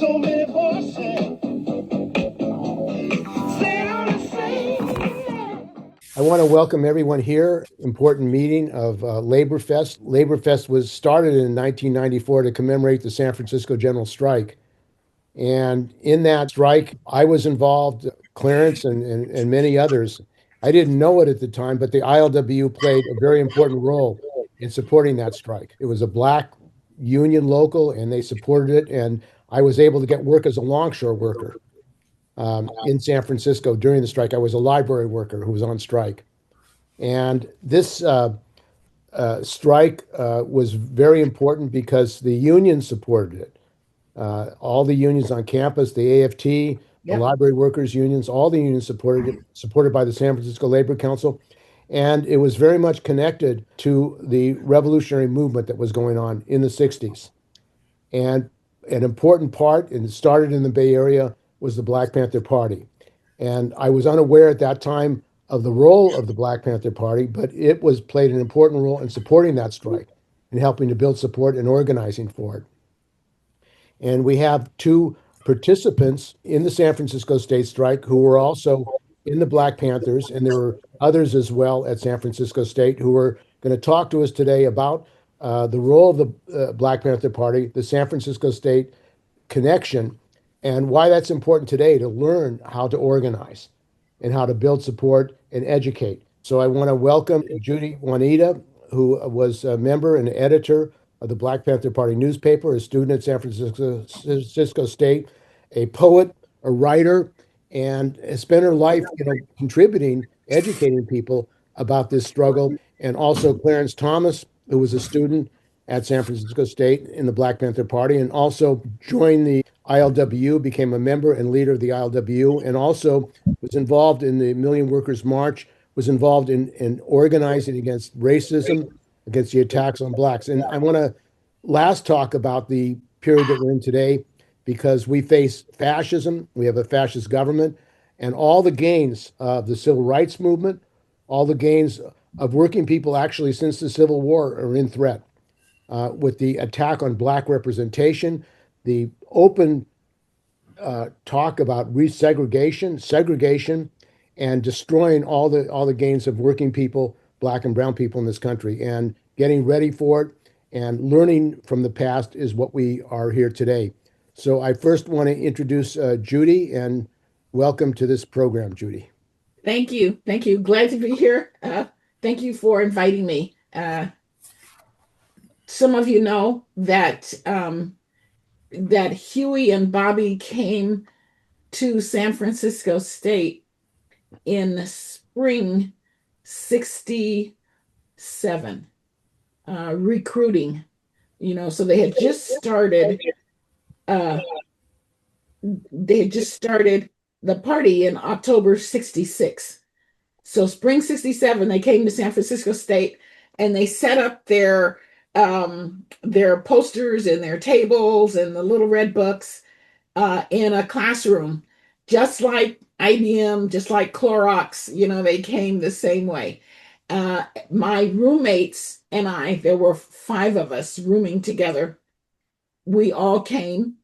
So many voices. I want to welcome everyone here. Important meeting of Labor Fest. Labor Fest was started in 1994 to commemorate the San Francisco General Strike. And in that strike, I was involved, Clarence and many others. I didn't know it at the time, but the ILWU played a very important role in supporting that strike. It was a Black union local, and they supported it. And I was able to get work as a longshore worker in San Francisco during the strike. I was a library worker who was on strike. And this strike was very important because the union supported it. All the unions on campus, the AFT, the library workers unions, all the unions supported it, supported by the San Francisco Labor Council. And it was very much connected to the revolutionary movement that was going on in the 60s. And an important part, and it started in the Bay Area, was the Black Panther Party. And I was unaware at that time of the role of the Black Panther Party, but it was played an important role in supporting that strike and helping to build support and organizing for it. And we have two participants in the San Francisco State Strike who were also in the Black Panthers, and there were others as well at San Francisco State who are going to talk to us today about the role of the Black Panther Party, the San Francisco State connection, and why that's important today to learn how to organize and how to build support and educate. So I want to welcome Judy Juanita, who was a member and editor of the Black Panther Party newspaper, a student at San Francisco State, a poet, a writer, and has spent her life, contributing, educating people about this struggle. And also Clarence Thomas, who was a student at San Francisco State in the Black Panther Party, and also joined the ILWU, became a member and leader of the ILWU, and also was involved in the Million Workers March, was involved in organizing against racism, against the attacks on Blacks. And I want to last talk about the period that we're in today, because we face fascism, we have a fascist government, and all the gains of the civil rights movement, all the gains of working people actually since the Civil War are in threat. With the attack on Black representation, the open talk about resegregation, segregation, and destroying all the gains of working people, Black and brown people in this country, and getting ready for it and learning from the past is what we are here today. So I first want to introduce Judy, and welcome to this program, Judy. Thank you. Thank you. Glad to be here. Thank you for inviting me. Some of you know that that Huey and Bobby came to San Francisco State in spring '67, recruiting. So they had just started. The party in October '66. So spring '67, they came to San Francisco State and they set up their posters and their tables and the little red books in a classroom, just like IBM, just like Clorox. They came the same way. My roommates and I, there were 5 of us rooming together. We all came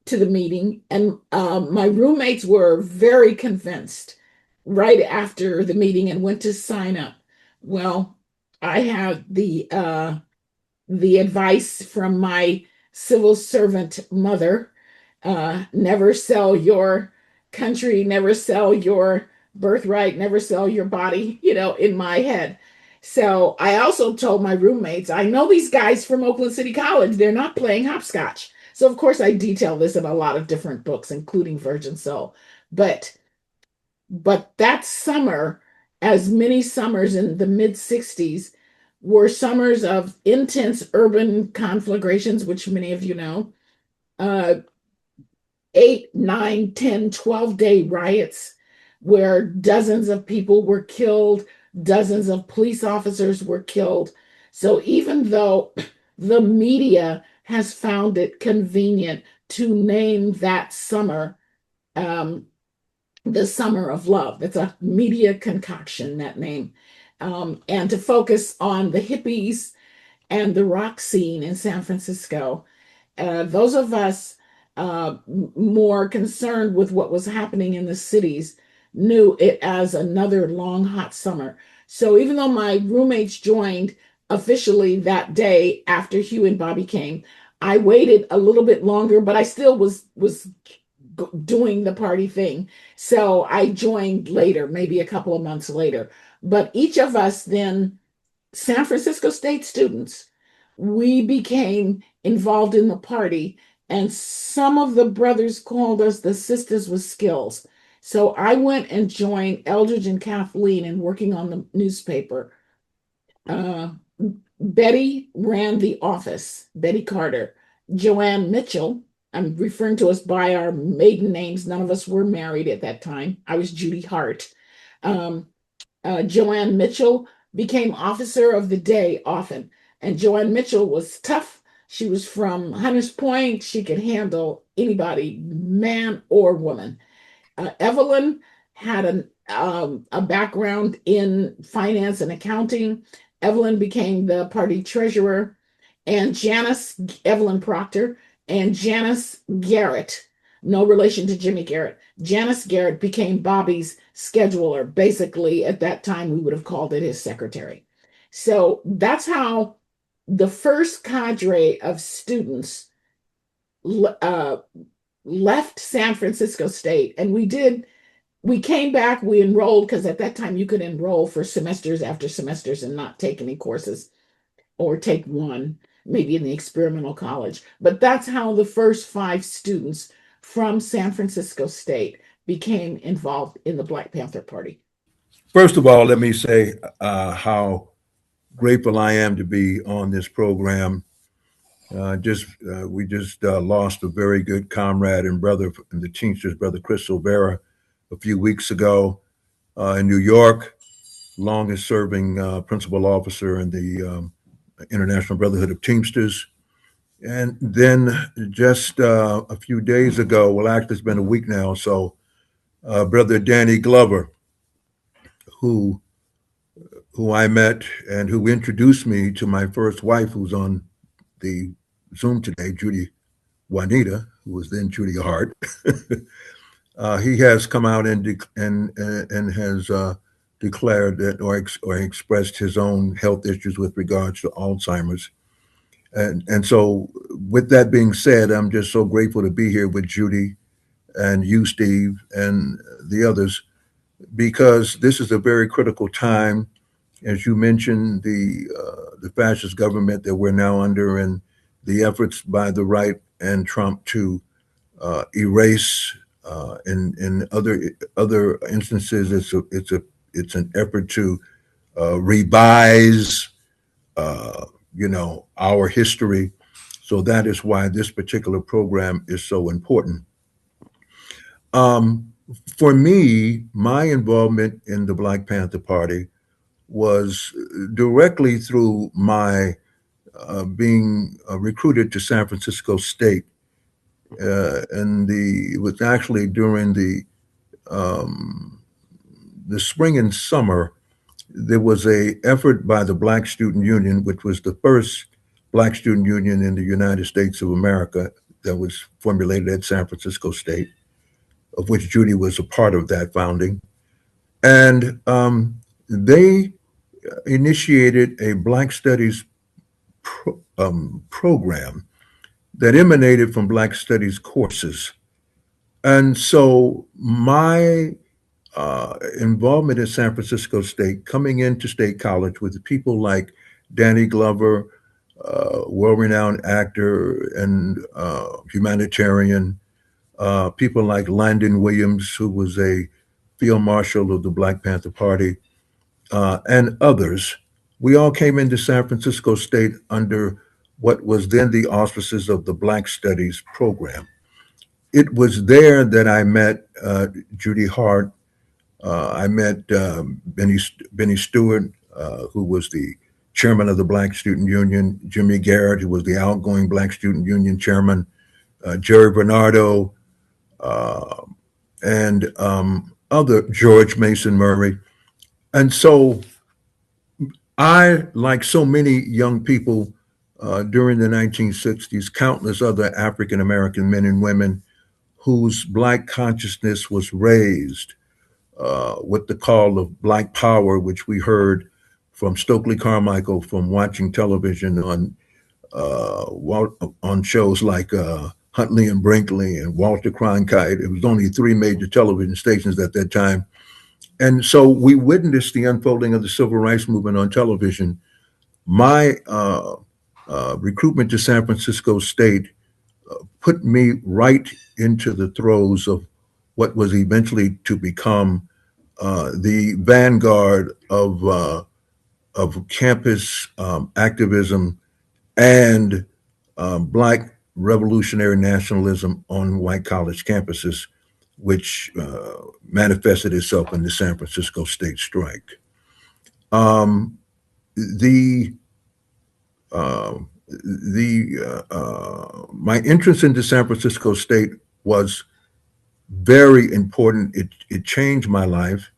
to the meeting, and my roommates were very convinced right after the meeting and went to sign up. Well, I had the advice from my civil servant mother, never sell your country, never sell your birthright, never sell your body, in my head. So I also told my roommates, I know these guys from Oakland City College, they're not playing hopscotch. So of course I detail this in a lot of different books, including Virgin Soul. But that summer, as many summers in the mid 60s, were summers of intense urban conflagrations, which many of you know, 8, 9, 10, 12-day riots where dozens of people were killed, dozens of police officers were killed. So even though the media has found it convenient to name that summer the Summer of Love, that's a media concoction, that name, and to focus on the hippies and the rock scene in San Francisco. Those of us more concerned with what was happening in the cities, knew it as another long, hot summer. So even though my roommates joined officially that day after Hugh and Bobby came, I waited a little bit longer, but I still was doing the party thing. So I joined later, maybe a couple of months later. But each of us then, San Francisco State students, we became involved in the party. And some of the brothers called us the Sisters with Skills. So I went and joined Eldridge and Kathleen in working on the newspaper. Uh, Betty ran the office, Betty Carter. Joanne Mitchell, I'm referring to us by our maiden names. None of us were married at that time. I was Judy Hart. Um, Joanne Mitchell became officer of the day often. And Joanne Mitchell was tough. She was from Hunters Point. She could handle anybody, man or woman. Evelyn had a background in finance and accounting. Evelyn became the party treasurer, and Janice, Evelyn Proctor, and Janice Garrett, no relation to Jimmy Garrett. Janice Garrett became Bobby's scheduler. Basically, at that time, we would have called it his secretary. So that's how the first cadre of students left San Francisco State. And we came back, we enrolled, because at that time you could enroll for semesters after semesters and not take any courses, or take one, maybe in the experimental college. But that's how the first 5 students from San Francisco State became involved in the Black Panther Party. First of all, let me say how grateful I am to be on this program. We just lost a very good comrade and brother in the Teamsters, Brother Chris Silvera, a few weeks ago in New York, longest serving principal officer in the International Brotherhood of Teamsters. And then just a few days ago, well, actually, it's been a week now, so Brother Danny Glover, who I met and who introduced me to my first wife, who's on the Zoom today, Judy Juanita, who was then Judy Hart. He has come out and has declared that or expressed his own health issues with regards to Alzheimer's. And so, with that being said, I'm just so grateful to be here with Judy and you, Steve, and the others, because this is a very critical time. As you mentioned, the fascist government that we're now under, and the efforts by the right and Trump to erase. In other instances, it's an effort to revise, our history. So that is why this particular program is so important. For me, my involvement in the Black Panther Party was directly through my being recruited to San Francisco State, and it was actually during the spring and summer. There was a effort by the Black Student Union, which was the first Black student union in the United States of America, that was formulated at San Francisco State, of which Judy was a part of that founding. And they initiated a Black Studies program that emanated from Black Studies courses. And so my involvement in San Francisco State, coming into State College with people like Danny Glover, well-renowned actor and humanitarian, people like Landon Williams, who was a field marshal of the Black Panther Party, and others. We all came into San Francisco State under what was then the auspices of the Black Studies program. It was there that I met Judy Hart. I met Benny Stewart, who was the chairman of the Black Student Union, Jimmy Garrett, who was the outgoing Black Student Union chairman, Jerry Bernardo, and other George Mason Murray. And so I, like so many young people, during the 1960s, countless other African American men and women whose Black consciousness was raised with the call of Black Power, which we heard from Stokely Carmichael from watching television on shows like Huntley and Brinkley and Walter Cronkite. It was only three major television stations at that time. And so we witnessed the unfolding of the civil rights movement on television. My recruitment to San Francisco State put me right into the throes of what was eventually to become the vanguard of campus activism and Black revolutionary nationalism on white college campuses, which manifested itself in the San Francisco State strike. Um, the my entrance into San Francisco State was very important. It changed my life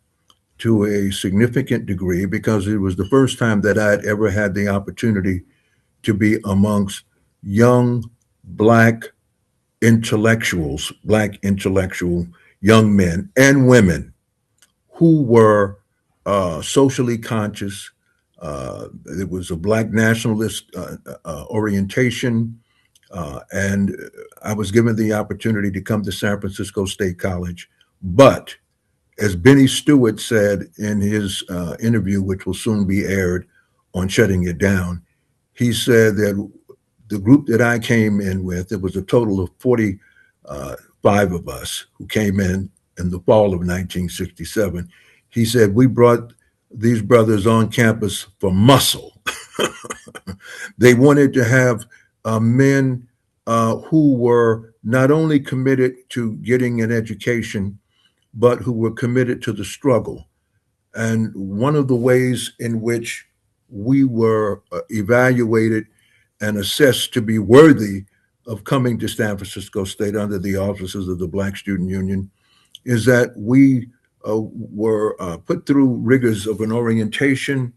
to a significant degree because it was the first time that I had ever had the opportunity to be amongst young Black intellectuals, Black intellectual young men and women who were socially conscious. It was a Black nationalist orientation. And I was given the opportunity to come to San Francisco State College. But as Benny Stewart said in his interview, which will soon be aired on Shutting It Down, he said that the group that I came in with, it was a total of 45 of us who came in the fall of 1967. He said, we brought these brothers on campus for muscle. They wanted to have men who were not only committed to getting an education, but who were committed to the struggle. And one of the ways in which we were evaluated and assessed to be worthy of coming to San Francisco State under the auspices of the Black Student Union is that we were put through rigors of an orientation.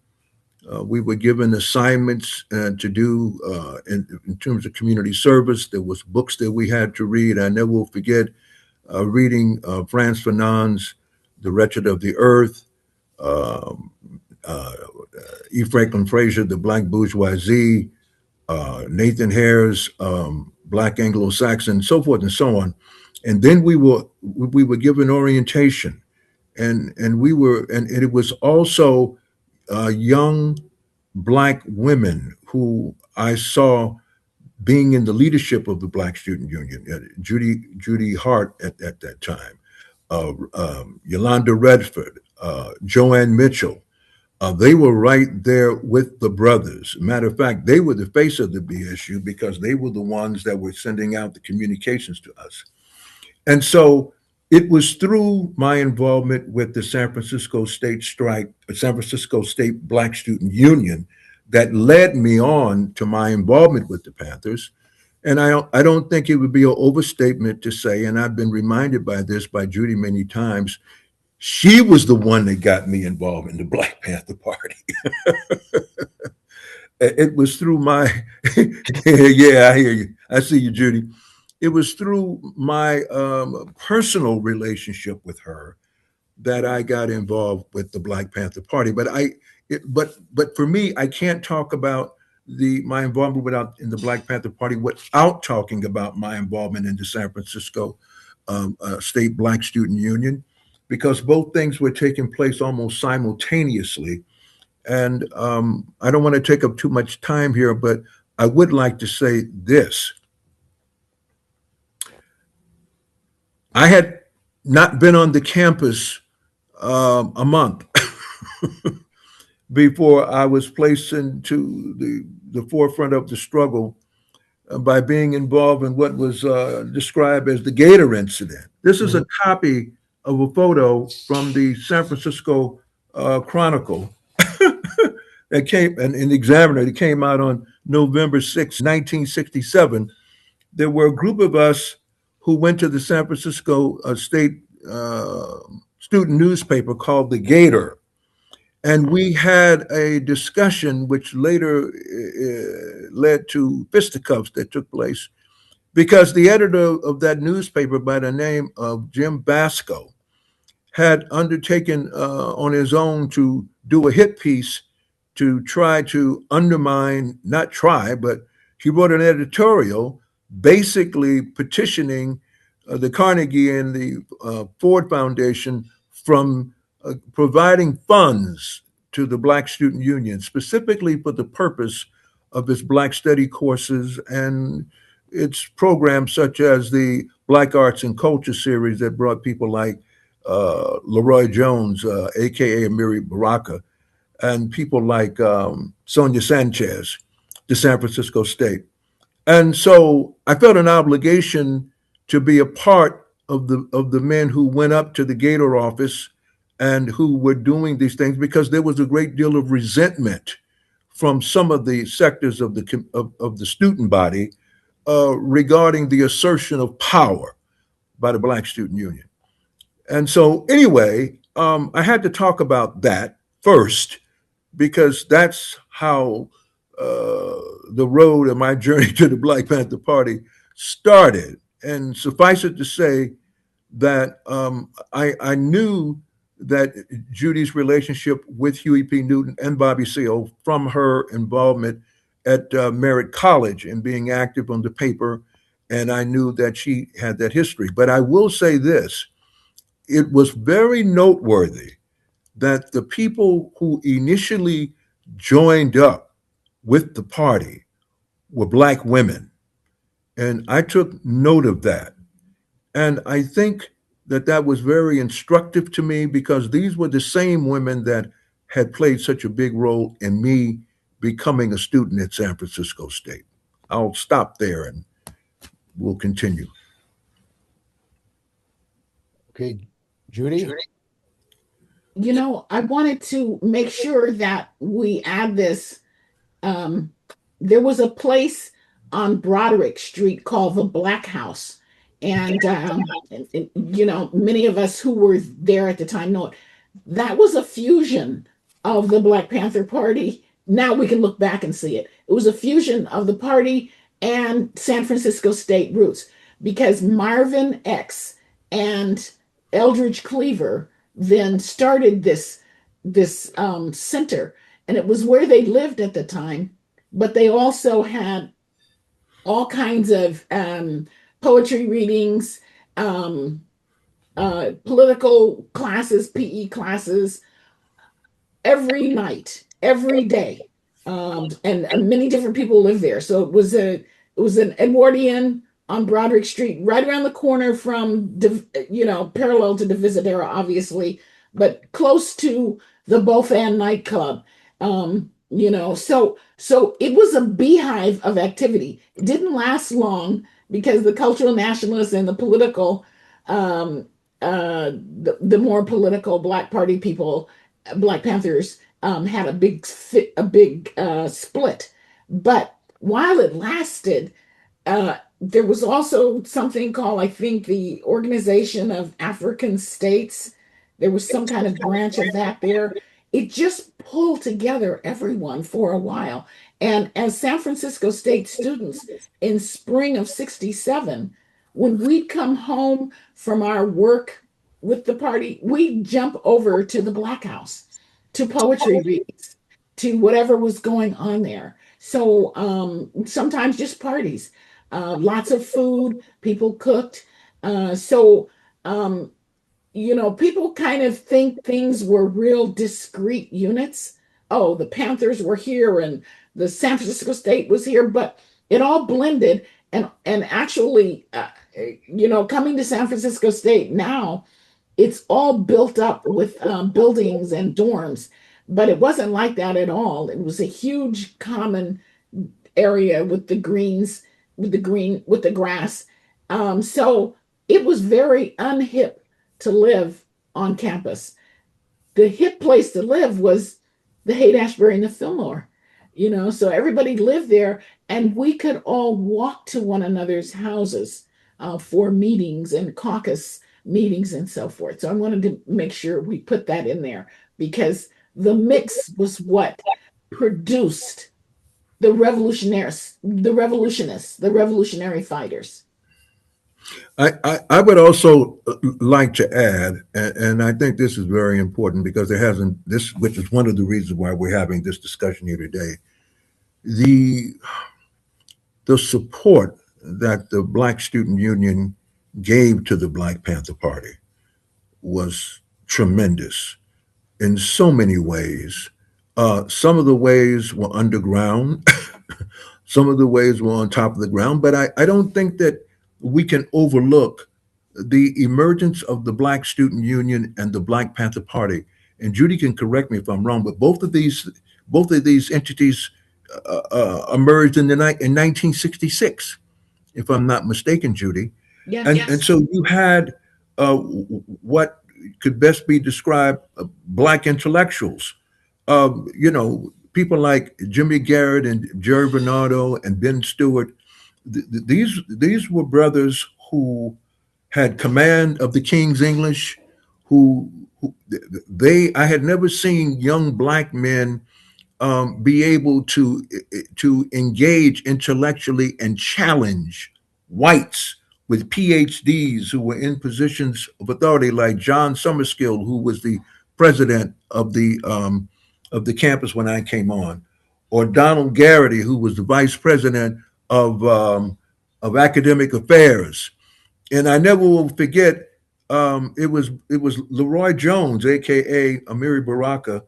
We were given assignments to do in terms of community service. There was books that we had to read. I never will forget reading Frantz Fanon's The Wretched of the Earth, E. Franklin Frazier, The Black Bourgeoisie, Nathan Hare's Black Anglo-Saxon, so forth and so on. And then we were given orientation, and it was also young Black women who I saw being in the leadership of the Black Student Union. Judy Hart at that time, Yolanda Redford, Joanne Mitchell. They were right there with the brothers. Matter of fact, they were the face of the BSU because they were the ones that were sending out the communications to us. And so it was through my involvement with the San Francisco State strike, San Francisco State Black Student Union, that led me on to my involvement with the Panthers. And I don't think it would be an overstatement to say, and I've been reminded by this by Judy many times, she was the one that got me involved in the Black Panther Party. It was through my, yeah, I hear you. I see you, Judy. It was through my personal relationship with her that I got involved with the Black Panther Party. But for me, I can't talk about my involvement in the Black Panther Party without talking about my involvement in the San Francisco State Black Student Union, because both things were taking place almost simultaneously. And I don't want to take up too much time here, but I would like to say this. I had not been on the campus a month before I was placed into the forefront of the struggle by being involved in what was described as the Gator incident. This is a copy of a photo from the San Francisco Chronicle that came, and an Examiner that came out on November 6, 1967. There were a group of us who went to the San Francisco State student newspaper called The Gator. And we had a discussion which later led to fisticuffs that took place because the editor of that newspaper by the name of Jim Basco had undertaken on his own to do a hit piece to try to undermine, not try, but he wrote an editorial basically petitioning the Carnegie and the Ford Foundation from providing funds to the Black Student Union, specifically for the purpose of its Black study courses and its programs such as the Black Arts and Culture series that brought people like Leroy Jones, aka Amiri Baraka, and people like Sonia Sanchez to San Francisco State. And so I felt an obligation to be a part of the men who went up to the Gator office and who were doing these things because there was a great deal of resentment from some of the sectors of the student body regarding the assertion of power by the Black Student Union. And so, anyway, I had to talk about that first because that's how the road of my journey to the Black Panther Party started. And suffice it to say that I knew that Judy's relationship with Huey P. Newton and Bobby Seale from her involvement at Merritt College and being active on the paper. And I knew that she had that history. But I will say this, it was very noteworthy that the people who initially joined up with the party were Black women. And I took note of that. And I think that that was very instructive to me because these were the same women that had played such a big role in me becoming a student at San Francisco State. I'll stop there and we'll continue. Okay, Judy? I wanted to make sure that we add this. There was a place on Broderick Street called the Black House. And many of us who were there at the time know it. That was a fusion of the Black Panther Party. Now we can look back and see it. It was a fusion of the party and San Francisco State roots because Marvin X and Eldridge Cleaver then started this center, and it was where they lived at the time. But they also had all kinds of poetry readings, political classes, PE classes, every night, every day, and many different people lived there. So it was an Edwardian on Broderick Street, right around the corner from parallel to the Divisadero, obviously, but close to the Both and nightclub. So it was a beehive of activity. It didn't last long because the cultural nationalists and the political, the more political Black Party people, Black Panthers, had a big split. But while it lasted, there was also something called, I think, the Organization of African States. There was some kind of branch of that there. It just pulled together everyone for a while. And as San Francisco State students in spring of 67, when we'd come home from our work with the party, we'd jump over to the Black House, to poetry readings, to whatever was going on there. So sometimes just parties, lots of food, people cooked. People kind of think things were real discrete units. Oh, the Panthers were here and the San Francisco State was here, but it all blended. And actually, coming to San Francisco State now, it's all built up with buildings and dorms, but it wasn't like that at all. It was a huge common area with the greens, with the grass. So it was very unhip to live on campus. The hip place to live was the Haight-Ashbury and the Fillmore, so everybody lived there, and we could all walk to one another's houses for meetings and caucus meetings and so forth. So I wanted to make sure we put that in there because The mix was what produced the revolutionists, the revolutionary fighters. I would also like to add, and I think this is very important because there hasn't this, which is one of the reasons why we're having this discussion here today. The the support that the Black Student Union gave to the Black Panther Party was tremendous in so many ways. Some of the ways were underground, some of the ways were on top of the ground, but I don't think that we can overlook the emergence of the Black Student Union and the Black Panther Party. And Judy can correct me if I'm wrong, but both of these entities emerged in 1966, if I'm not mistaken, Judy. Yes. And so you had what could best be described Black intellectuals. People like Jimmy Garrett and Jerry Bernardo and Ben Stewart. These were brothers who had command of the King's English. Who they I had never seen young Black men be able to engage intellectually and challenge whites with PhDs who were in positions of authority, like John Summerskill, who was the president of the campus when I came on, or Donald Garrity, who was the vice president of academic affairs. And I never will forget. It was Leroy Jones, aka Amiri Baraka,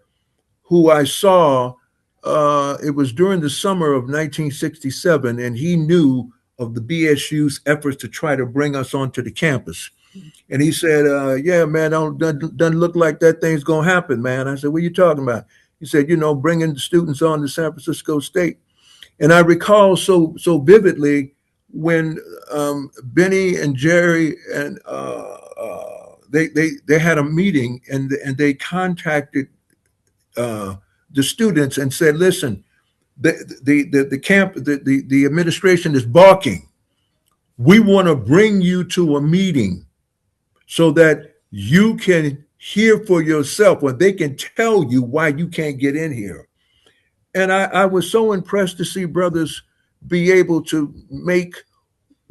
who I saw. It was during the summer of 1967, and he knew of the BSU's efforts to try to bring us onto the campus. And he said, "Yeah, man, doesn't look like that thing's gonna happen, man." I said, "What are you talking about?" He said, "Bringing the students on to San Francisco State." And I recall so vividly when Benny and Jerry and they had a meeting, and they contacted the students and said, "Listen, the administration is balking. We want to bring you to a meeting so that you can hear for yourself, or they can tell you why you can't get in here." And I was so impressed to see brothers be able to make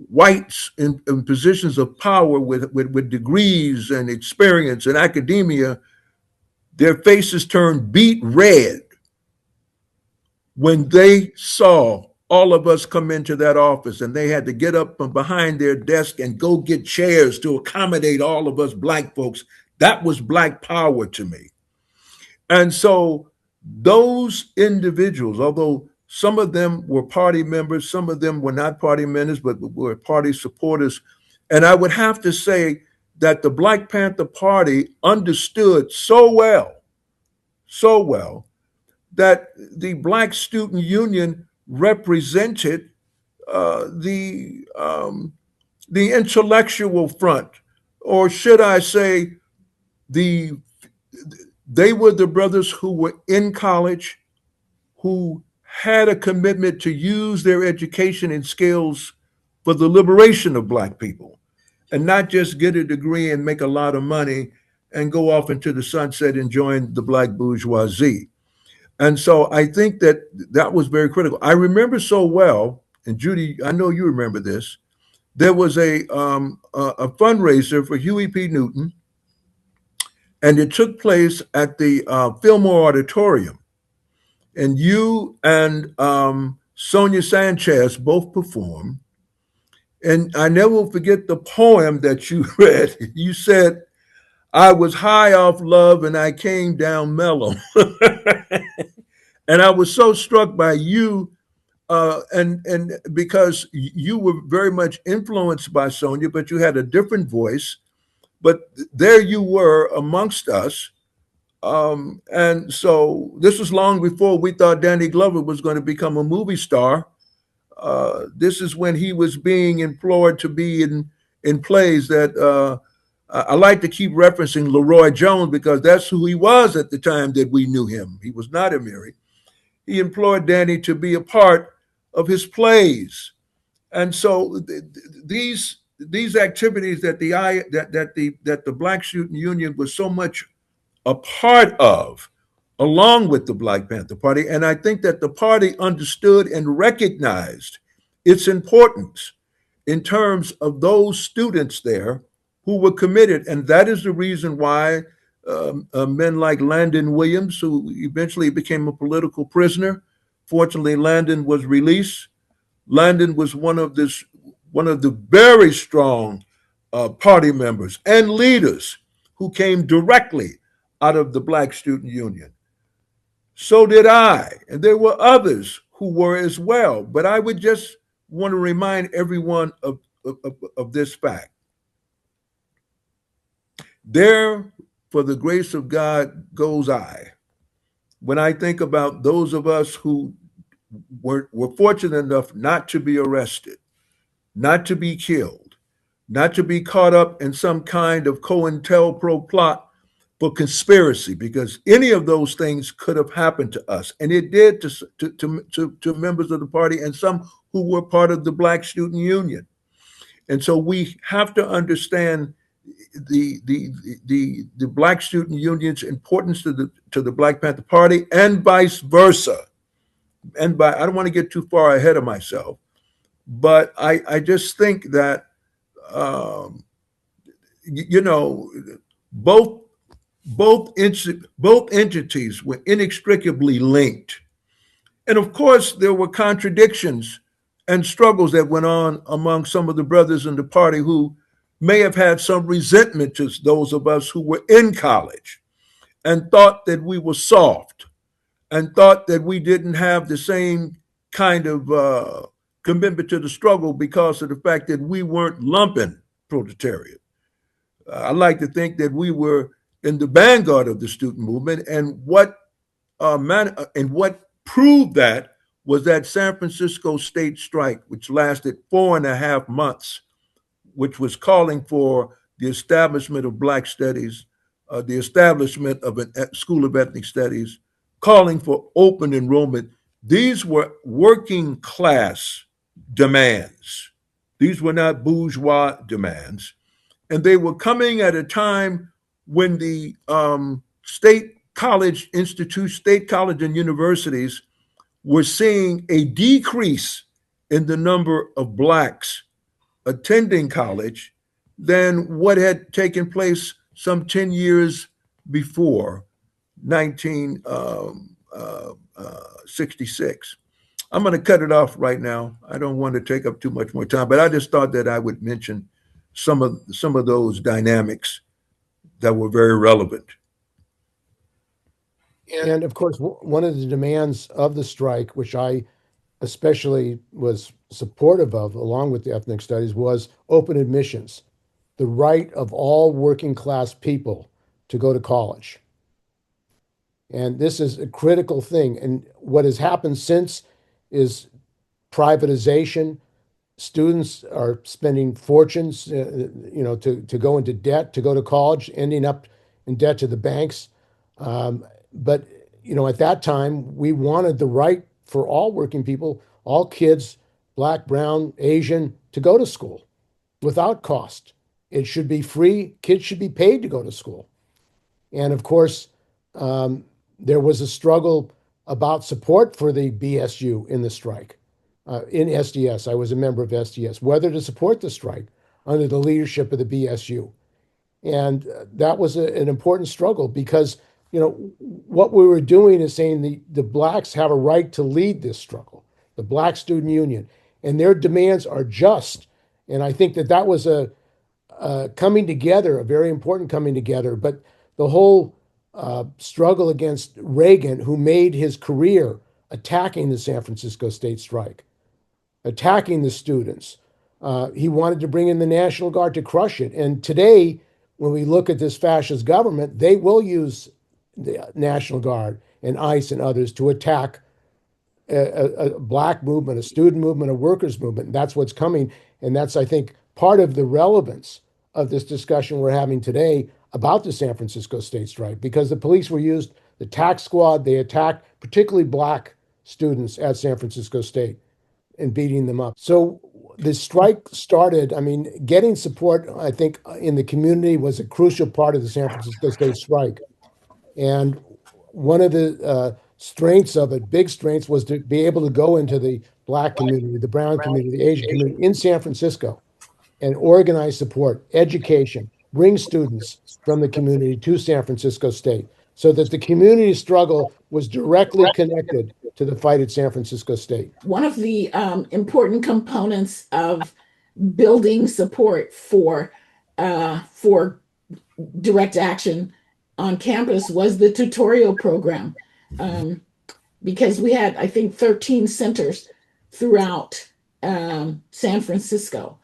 whites in positions of power with degrees and experience and academia, their faces turned beet red when they saw all of us come into that office, and they had to get up from behind their desk and go get chairs to accommodate all of us Black folks. That was Black power to me. And so those individuals, although some of them were party members, some of them were not party members, but were party supporters. And I would have to say that the Black Panther Party understood so well, that the Black Student Union represented the intellectual front, or should I say, they were the brothers who were in college, who had a commitment to use their education and skills for the liberation of Black people, and not just get a degree and make a lot of money and go off into the sunset and join the Black bourgeoisie. And so I think that was very critical. I remember so well, and Judy, I know you remember this. There was a fundraiser for Huey P. Newton, and it took place at the Fillmore Auditorium. And you and Sonia Sanchez both performed. And I never will forget the poem that you read. You said, "I was high off love and I came down mellow." And I was so struck by you, and because you were very much influenced by Sonia, but you had a different voice. But there you were amongst us. And so this was long before we thought Danny Glover was going to become a movie star. This is when he was being implored to be in plays that I like to keep referencing Leroy Jones, because that's who he was at the time that we knew him. He was not Amiri. He implored Danny to be a part of his plays. And so these activities that the Black Student Union was so much a part of along with the Black Panther Party. And I think that the party understood and recognized its importance in terms of those students there who were committed. And that is the reason why men like Landon Williams, who eventually became a political prisoner, fortunately, Landon was released. Landon was one of the very strong party members and leaders who came directly out of the Black Student Union. So did I, and there were others who were as well. But I would just want to remind everyone of this fact. There, for the grace of God, goes I. When I think about those of us who were fortunate enough not to be arrested, not to be killed, not to be caught up in some kind of COINTELPRO plot for conspiracy, because any of those things could have happened to us. And it did to members of the party and some who were part of the Black Student Union. And so we have to understand the Black Student Union's importance to the Black Panther Party and vice versa. And I don't want to get too far ahead of myself, but I just think that you know, both both entities were inextricably linked. And of course, there were contradictions and struggles that went on among some of the brothers in the party who may have had some resentment to those of us who were in college and thought that we were soft and thought that we didn't have the same kind of commitment to the struggle because of the fact that we weren't lumpen proletariat. I like to think that we were in the vanguard of the student movement, and what proved that was that San Francisco state strike, which lasted 4.5 months, which was calling for the establishment of Black studies, the establishment of a school of ethnic studies, calling for open enrollment. These were working class demands. These were not bourgeois demands. And they were coming at a time when the state college institutes, state college and universities were seeing a decrease in the number of Blacks attending college than what had taken place some 10 years before 1966. I'm going to cut it off right now. I don't want to take up too much more time, but I just thought that I would mention some of those dynamics that were very relevant. And of course, one of the demands of the strike, which I especially was supportive of, along with the ethnic studies, was open admissions, the right of all working class people to go to college. And this is a critical thing. And what has happened since is privatization. Students are spending fortunes, to go into debt, to go to college, ending up in debt to the banks. But at that time, we wanted the right for all working people, all kids, Black, brown, Asian, to go to school without cost. It should be free. Kids should be paid to go to school. And of course, there was a struggle about support for the BSU in the strike. In SDS, I was a member of SDS, whether to support the strike under the leadership of the BSU. And that was an important struggle because, what we were doing is saying the Blacks have a right to lead this struggle, the Black Student Union, and their demands are just. And I think that was a coming together, a very important coming together. But the whole struggle against Reagan, who made his career attacking the San Francisco state strike, attacking the students. He wanted to bring in the National Guard to crush it. And today, when we look at this fascist government, they will use the National Guard and ICE and others to attack a Black movement, a student movement, a workers' movement. And that's what's coming. And that's, I think, part of the relevance of this discussion we're having today about the San Francisco state strike, because the police were used, the tax squad, they attacked particularly Black students at San Francisco State and beating them up. So the strike started, getting support, I think, in the community was a crucial part of the San Francisco State strike. And one of the strengths of it, big strengths, was to be able to go into the Black community, the brown community, the Asian community in San Francisco and organize support, education, bring students from the community to San Francisco State so that the community struggle was directly connected to the fight at San Francisco State. One of the important components of building support for direct action on campus was the tutorial program, because we had, I think, 13 centers throughout San Francisco.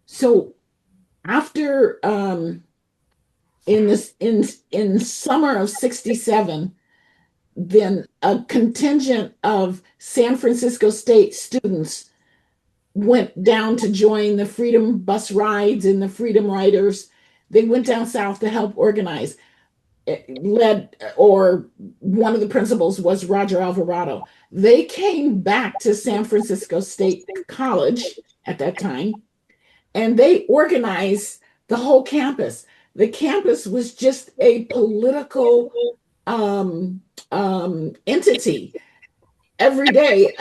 So after in summer of '67, then a contingent of San Francisco State students went down to join the Freedom Bus Rides and the Freedom Riders. They went down south to help organize. One of the principals was Roger Alvarado. They came back to San Francisco State College at that time, and they organized the whole campus. The campus was just a political entity. Every day,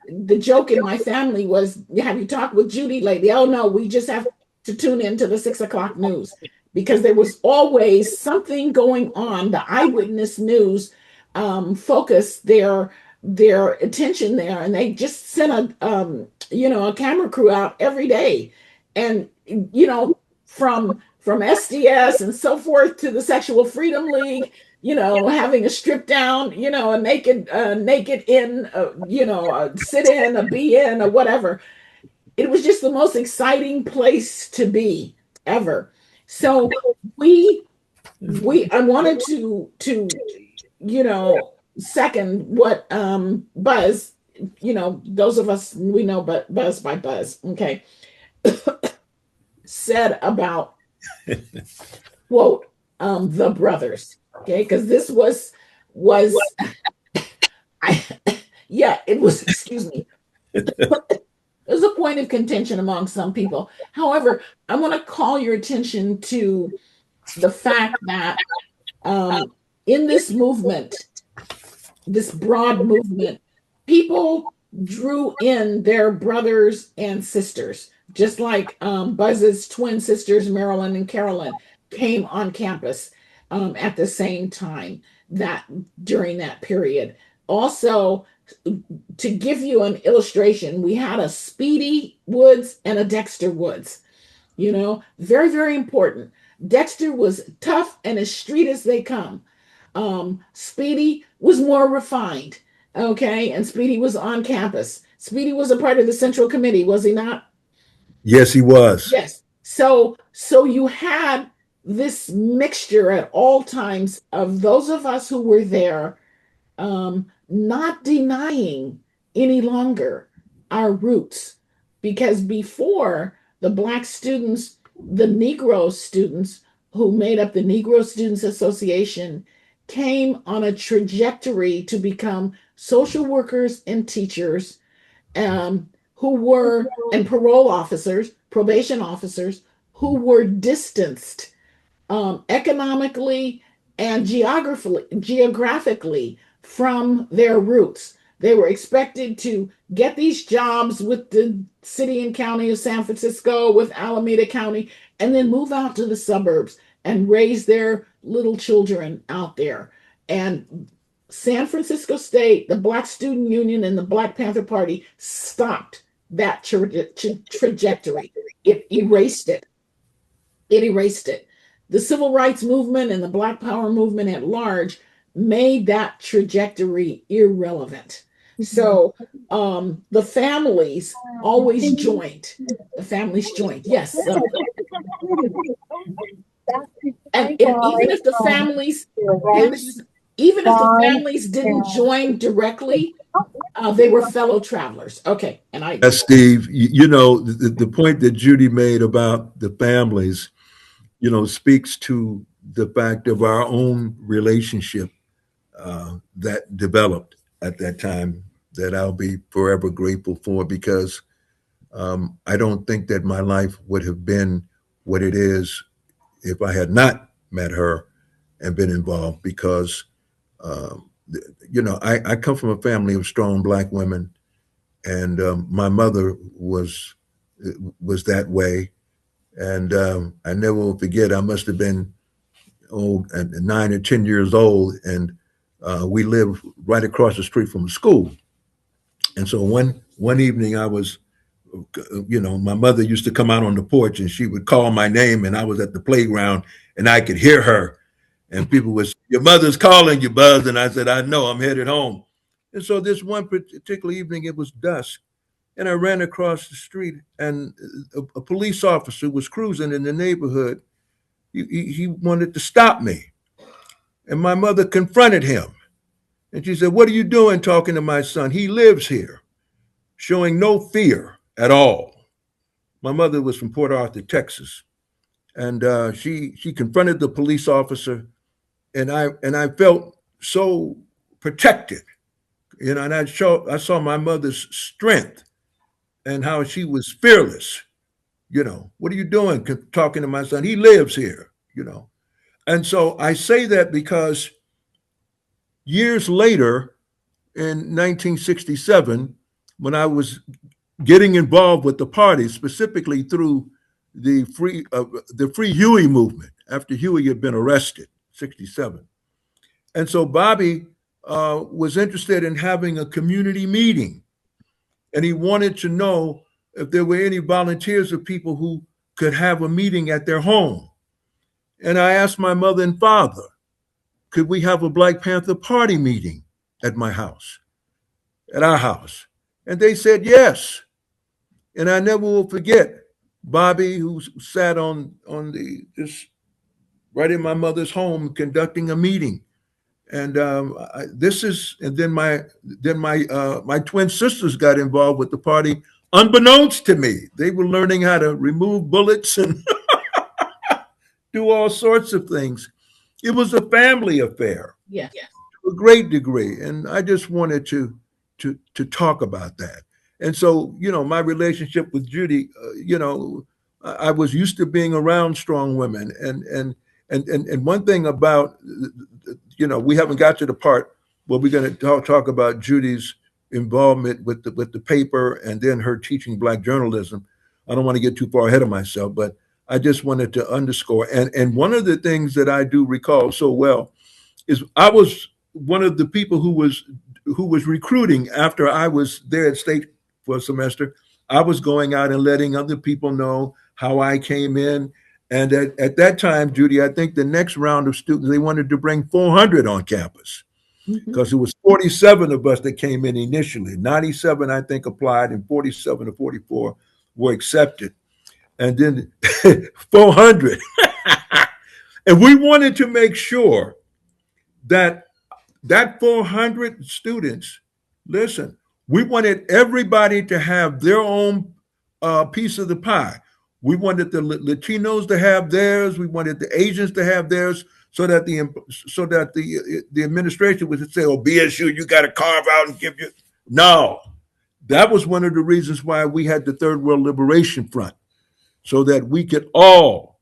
the joke in my family was, have you talked with Judy lately? Oh no, we just have to tune into the 6 o'clock news, because there was always something going on. The eyewitness news focused their attention there, and they just sent a camera crew out every day. And from SDS and so forth to the Sexual Freedom League, having a strip down, a naked in, sit in, a be in, or whatever. It was just the most exciting place to be ever. So I wanted to second what Buzz, those of us, we know Buzz by Buzz, okay, said about, quote, the brothers. Okay, because this was it was, excuse me, it was a point of contention among some people. However, I want to call your attention to the fact that in this movement, this broad movement, people drew in their brothers and sisters, just like Buzz's twin sisters, Marilyn and Carolyn, came on campus at the same time during that period. Also, to give you an illustration, we had a Speedy Woods and a Dexter Woods. Very, very important. Dexter was tough and as street as they come. Speedy was more refined, okay? And Speedy was on campus. Speedy was a part of the Central Committee, was he not? Yes, he was. Yes. So you had this mixture at all times of those of us who were there, not denying any longer our roots, because before, the Black students, the Negro students who made up the Negro Students Association, came on a trajectory to become social workers and teachers, and parole officers, probation officers, who were distanced economically and geographically from their roots. They were expected to get these jobs with the city and county of San Francisco, with Alameda County, and then move out to the suburbs and raise their little children out there. And San Francisco State, the Black Student Union, and the Black Panther Party stopped that trajectory. It erased it. The Civil Rights Movement and the Black Power movement at large made that trajectory irrelevant. So the families always joined. Yes. And even if the families didn't join directly, they were fellow travelers. Okay. And Yes, Steve, the point that Judy made about the families, speaks to the fact of our own relationship that developed at that time, that I'll be forever grateful for, because I don't think that my life would have been what it is if I had not met her and been involved, because I come from a family of strong Black women, and my mother was that way. And I never will forget. I must have been 9 or 10 years old, and we lived right across the street from a school. And so one evening, I was, my mother used to come out on the porch, and she would call my name, and I was at the playground, and I could hear her, and people would say, "Your mother's calling you, Buzz," and I said, "I know, I'm headed home." And so this one particular evening, it was dusk, and I ran across the street, and a police officer was cruising in the neighborhood. He wanted to stop me, and my mother confronted him, and she said, "What are you doing talking to my son? He lives here," showing no fear at all. My mother was from Port Arthur, Texas, and she confronted the police officer, and I felt so protected, and I saw my mother's strength and how she was fearless. What are you doing talking to my son? He lives here. And so I say that because years later, in 1967, when I was getting involved with the party, specifically through the Free Huey movement, after Huey had been arrested, 67. And so Bobby was interested in having a community meeting, and he wanted to know if there were any volunteers or people who could have a meeting at their home. And I asked my mother and father, could we have a Black Panther Party meeting at my house, at our house? And they said yes. And I never will forget Bobby, who sat on just right in my mother's home, conducting a meeting. And my twin sisters got involved with the party, unbeknownst to me. They were learning how to remove bullets and do all sorts of things. It was a family affair. Yeah. To a great degree, and I just wanted to talk about that. And so, my relationship with Judy, I was used to being around strong women, and one thing about, we haven't got to the part where we're going to talk about Judy's involvement with the paper and then her teaching Black journalism. I don't want to get too far ahead of myself, but I just wanted to underscore. And one of the things that I do recall so well is I was one of the people who was recruiting after I was there at State for a semester. I was going out and letting other people know how I came in. And at that time, Judy, I think the next round of students, they wanted to bring 400 on campus because it was 47 of us that came in initially. 97, I think, applied, and 47 or 44 were accepted. And then 400. And we wanted to make sure that 400 students, listen, we wanted everybody to have their own piece of the pie. We wanted the Latinos to have theirs. We wanted the Asians to have theirs, so that the administration would say, "Oh, BSU, you got to carve out and give you." No, that was one of the reasons why we had the Third World Liberation Front, so that we could all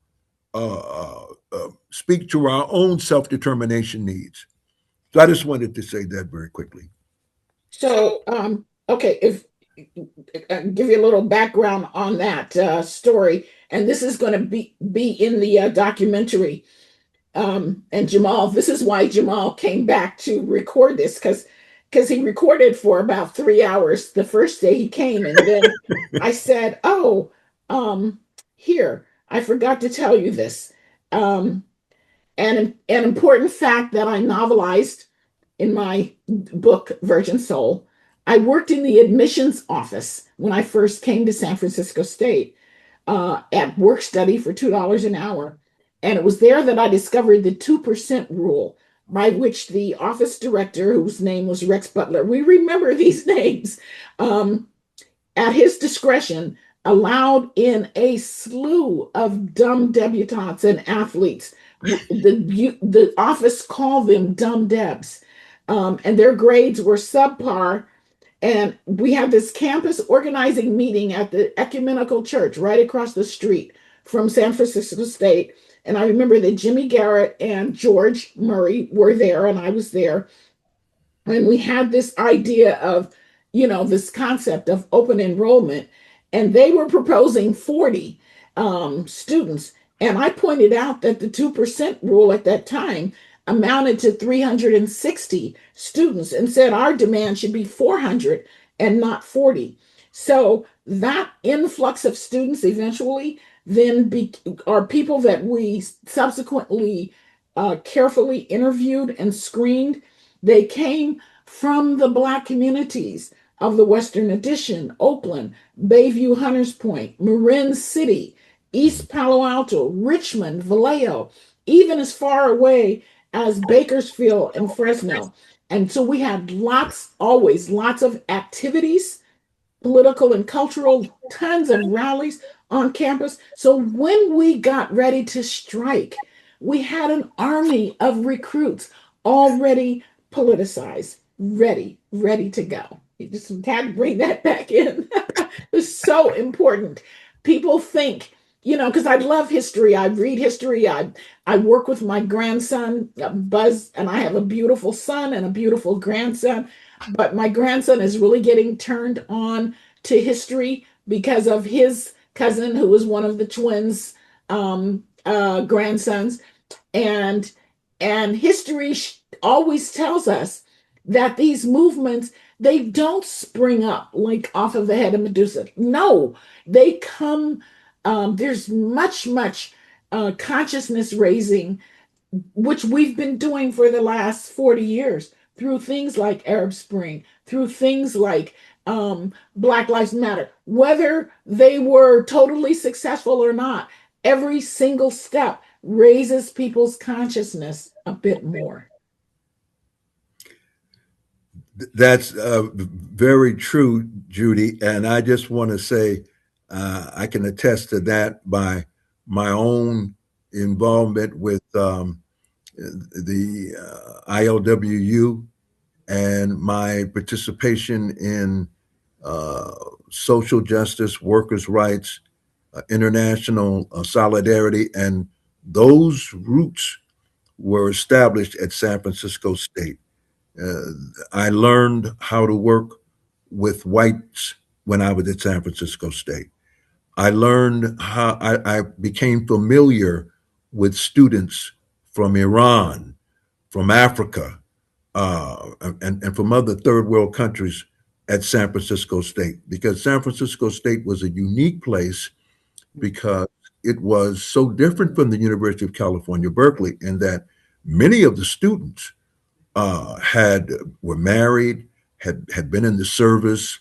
speak to our own self-determination needs. So I just wanted to say that very quickly. So, okay, if give you a little background on that story, and this is going to be in the documentary. And Jamal, this is why Jamal came back to record this, because he recorded for about 3 hours the first day he came, and then I said, "Oh, here, I forgot to tell you this." An important fact that I novelized in my book, Virgin Soul. I worked in the admissions office when I first came to San Francisco State at work study for $2 an hour. And it was there that I discovered the 2% rule, by which the office director, whose name was Rex Butler, we remember these names, at his discretion, allowed in a slew of dumb debutantes and athletes. The office called them dumb debs, and their grades were subpar. And we had this campus organizing meeting at the Ecumenical Church right across the street from San Francisco State. And I remember that Jimmy Garrett and George Murray were there, and I was there. And we had this idea of, this concept of open enrollment, and they were proposing 40 students. And I pointed out that the 2% rule at that time amounted to 360 students, and said our demand should be 400 and not 40. So that influx of students eventually are people that we subsequently carefully interviewed and screened. They came from the Black communities of the Western Addition, Oakland, Bayview, Hunters Point, Marin City, East Palo Alto, Richmond, Vallejo, even as far away as Bakersfield and Fresno. And so we had always lots of activities, political and cultural, tons of rallies on campus. So when we got ready to strike, we had an army of recruits already politicized, ready to go. You just had to bring that back in. It's so important. People think, because I love history. I read history. I work with my grandson, Buzz, and I have a beautiful son and a beautiful grandson. But my grandson is really getting turned on to history because of his cousin, who was one of the twins' grandsons. And history always tells us that these movements, they don't spring up like off of the head of Medusa. No, they come. There's much consciousness raising, which we've been doing for the last 40 years through things like Arab Spring, through things like Black Lives Matter, whether they were totally successful or not. Every single step raises people's consciousness a bit more. That's very true, Judy. And I just want to say I can attest to that by my own involvement with the ILWU and my participation in social justice, workers' rights, international solidarity. And those roots were established at San Francisco State. I learned how to work with whites when I was at San Francisco State. I learned how I became familiar with students from Iran, from Africa, and from other third world countries at San Francisco State, because San Francisco State was a unique place because it was so different from the University of California, Berkeley, in that many of the students were married, had been in the service,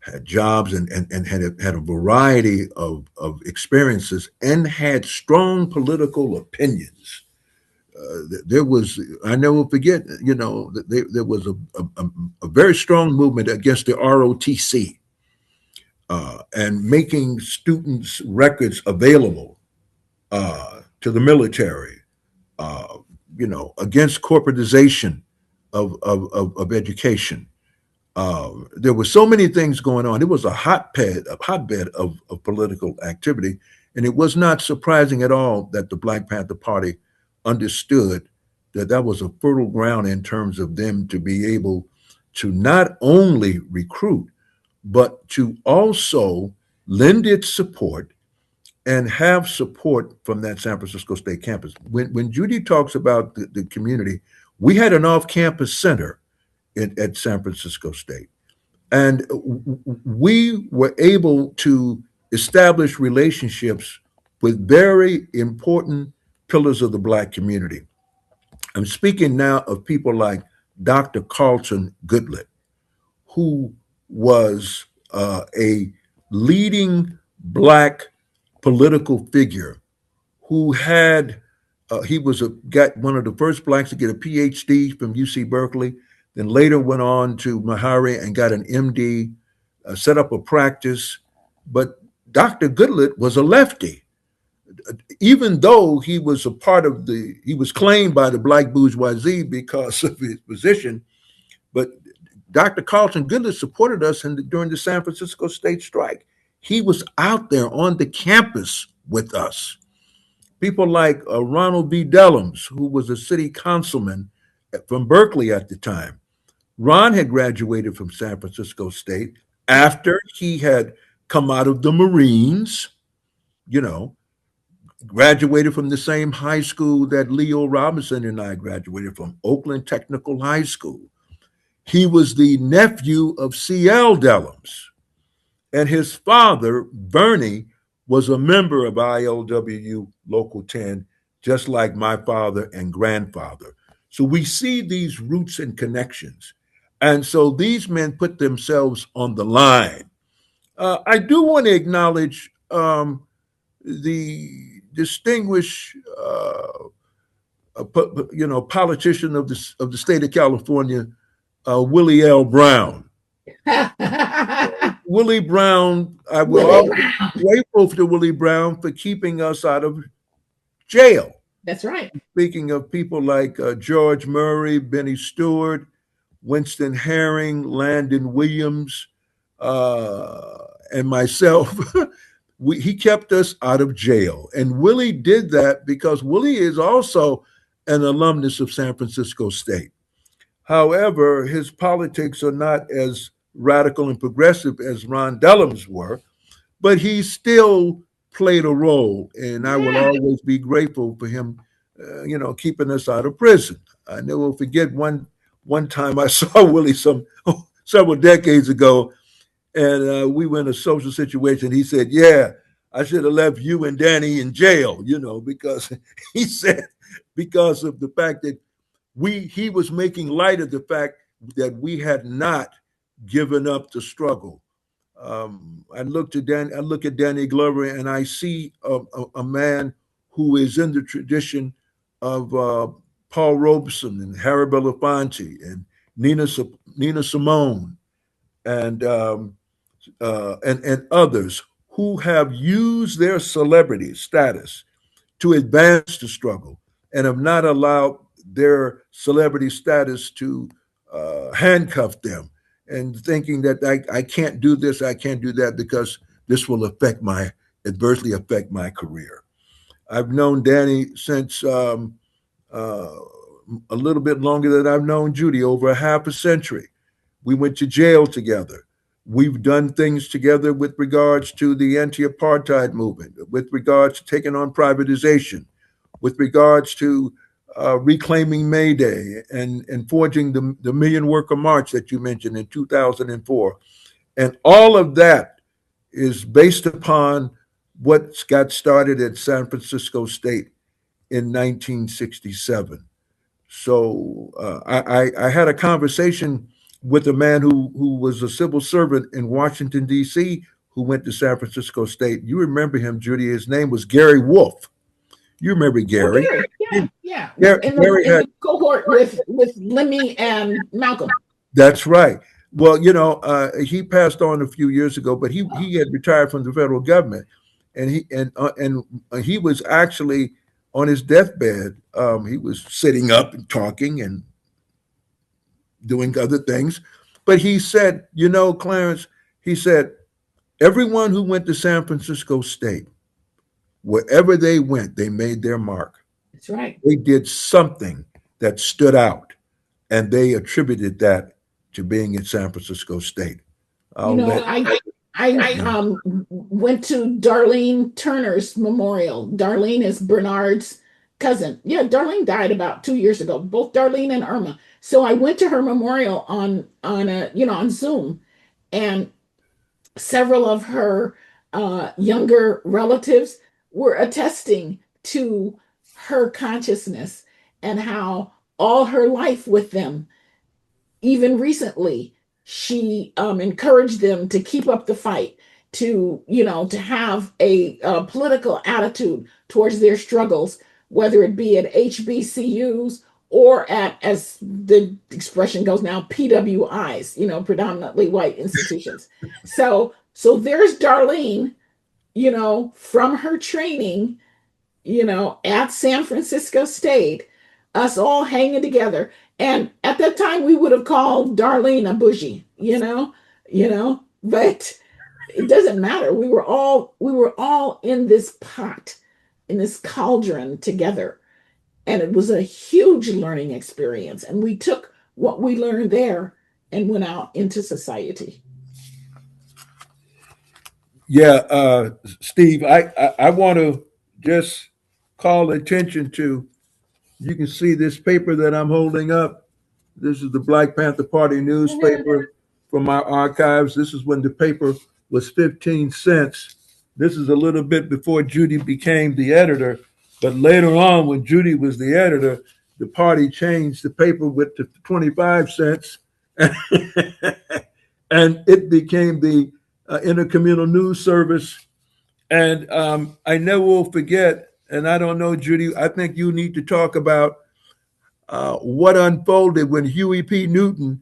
had jobs, and had a variety of experiences, and had strong political opinions. There was, I never forget, there was a very strong movement against the ROTC and making students' records available to the military, against corporatization of education. There were so many things going on. It was a hotbed of political activity. And it was not surprising at all that the Black Panther Party understood that that was a fertile ground in terms of them to be able to not only recruit, but to also lend its support and have support from that San Francisco State campus. When Judy talks about the community, we had an off-campus center at San Francisco State. And we were able to establish relationships with very important pillars of the Black community. I'm speaking now of people like Dr. Carlton Goodlett, who was a leading Black political figure who got one of the first Blacks to get a PhD from UC Berkeley, then later went on to Memoir and got an MD, set up a practice. But Dr. Goodlett was a lefty. Even though he was he was claimed by the Black bourgeoisie because of his position, but Dr. Carlton Goodlett supported us during the San Francisco State strike. He was out there on the campus with us. People like Ronald B. Dellums, who was a city councilman from Berkeley at the time. Ron had graduated from San Francisco State after he had come out of the Marines, you know, graduated from the same high school that Leo Robinson and I graduated from, Oakland Technical High School. He was the nephew of C.L. Dellums, and his father, Bernie, was a member of ILWU Local 10, just like my father and grandfather. So we see these roots and connections. And so these men put themselves on the line. I do want to acknowledge the distinguished, politician of the state of California, Willie L. Brown. Willie Brown, I will Willie always Brown. be grateful to Willie Brown for keeping us out of jail. That's right. Speaking of people like George Murray, Benny Stewart, Winston Herring, Landon Williams, and myself, he kept us out of jail. And Willie did that because Willie is also an alumnus of San Francisco State. However, his politics are not as radical and progressive as Ron Dellums were, but he still played a role. And I will Yeah. always be grateful for him, keeping us out of prison. I never forget one time I saw Willie several decades ago, and we were in a social situation. He said, "Yeah, I should have left you and Danny in jail," because he said because of the fact that he was making light of the fact that we had not given up the struggle. I look at Danny Glover, and I see a man who is in the tradition of Paul Robeson and Harry Belafonte and Nina Simone and and others who have used their celebrity status to advance the struggle and have not allowed their celebrity status to handcuff them and thinking that I can't do this, I can't do that because this will adversely affect my career. I've known Danny since uh, a little bit longer than I've known Judy, over a half a century. We went to jail together. We've done things together with regards to the anti-apartheid movement, with regards to taking on privatization, with regards to reclaiming May Day and forging the Million Worker March that you mentioned in 2004. And all of that is based upon what got started at San Francisco State in 1967. So I had a conversation with a man who was a civil servant in Washington, D.C., who went to San Francisco State. You remember him, Judy. His name was Gary Wolf. You remember Oh, Gary. Gary. Yeah, yeah. Gary In had, the cohort with Lemmy and Malcolm. that's right. Well, he passed on a few years ago, but he had retired from the federal government, and he was actually on his deathbed. He was sitting up and talking and doing other things, but he said, Clarence, he said, everyone who went to San Francisco State, wherever they went, they made their mark. That's right. They did something that stood out, and they attributed that to being at San Francisco State. You know, I went to Darlene Turner's memorial. Darlene is Bernard's cousin. Yeah, Darlene died about 2 years ago. Both Darlene and Irma. So I went to her memorial on Zoom, and several of her younger relatives were attesting to her consciousness and how all her life with them, even recently, she encouraged them to keep up the fight, to have a political attitude towards their struggles, whether it be at HBCUs or at, as the expression goes now, PWIs, predominantly white institutions. So there's Darlene, from her training, at San Francisco State, us all hanging together. And at that time, we would have called Darlene a bougie, but it doesn't matter. We were all in this pot in this cauldron together. And it was a huge learning experience. And we took what we learned there and went out into society. Yeah, Steve, I want to just call attention to, you can see this paper that I'm holding up. This is the Black Panther Party newspaper from our archives. This is when the paper was 15 cents. This is a little bit before Judy became the editor, but later on, when Judy was the editor, the party changed the paper with the 25 cents, and it became the intercommunal news service. And I never will forget, and I don't know, Judy, I think you need to talk about what unfolded when Huey P. Newton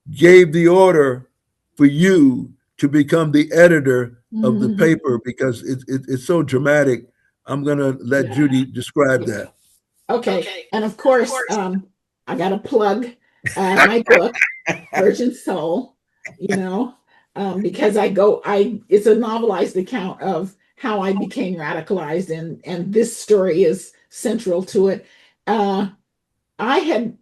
gave the order for you to become the editor of the paper, because it's so dramatic. I'm going to let Judy describe that. Okay. And of course, I got to plug my book, Virgin Soul, because it's a novelized account of how I became radicalized, and this story is central to it. I had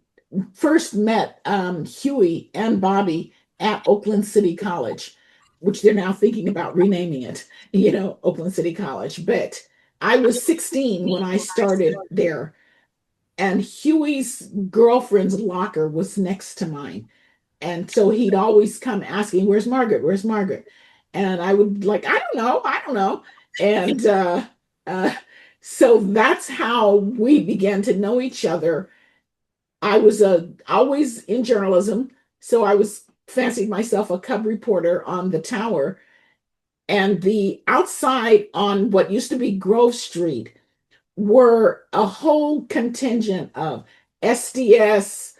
first met Huey and Bobby at Oakland City College, which they're now thinking about renaming it, Oakland City College. But I was 16 when I started there, and Huey's girlfriend's locker was next to mine. And so he'd always come asking, "Where's Margaret? Where's Margaret?" And I would like, "I don't know." And so that's how we began to know each other. I was always in journalism, so I was fancied myself a cub reporter on the tower. And the outside on what used to be Grove Street were a whole contingent of SDS,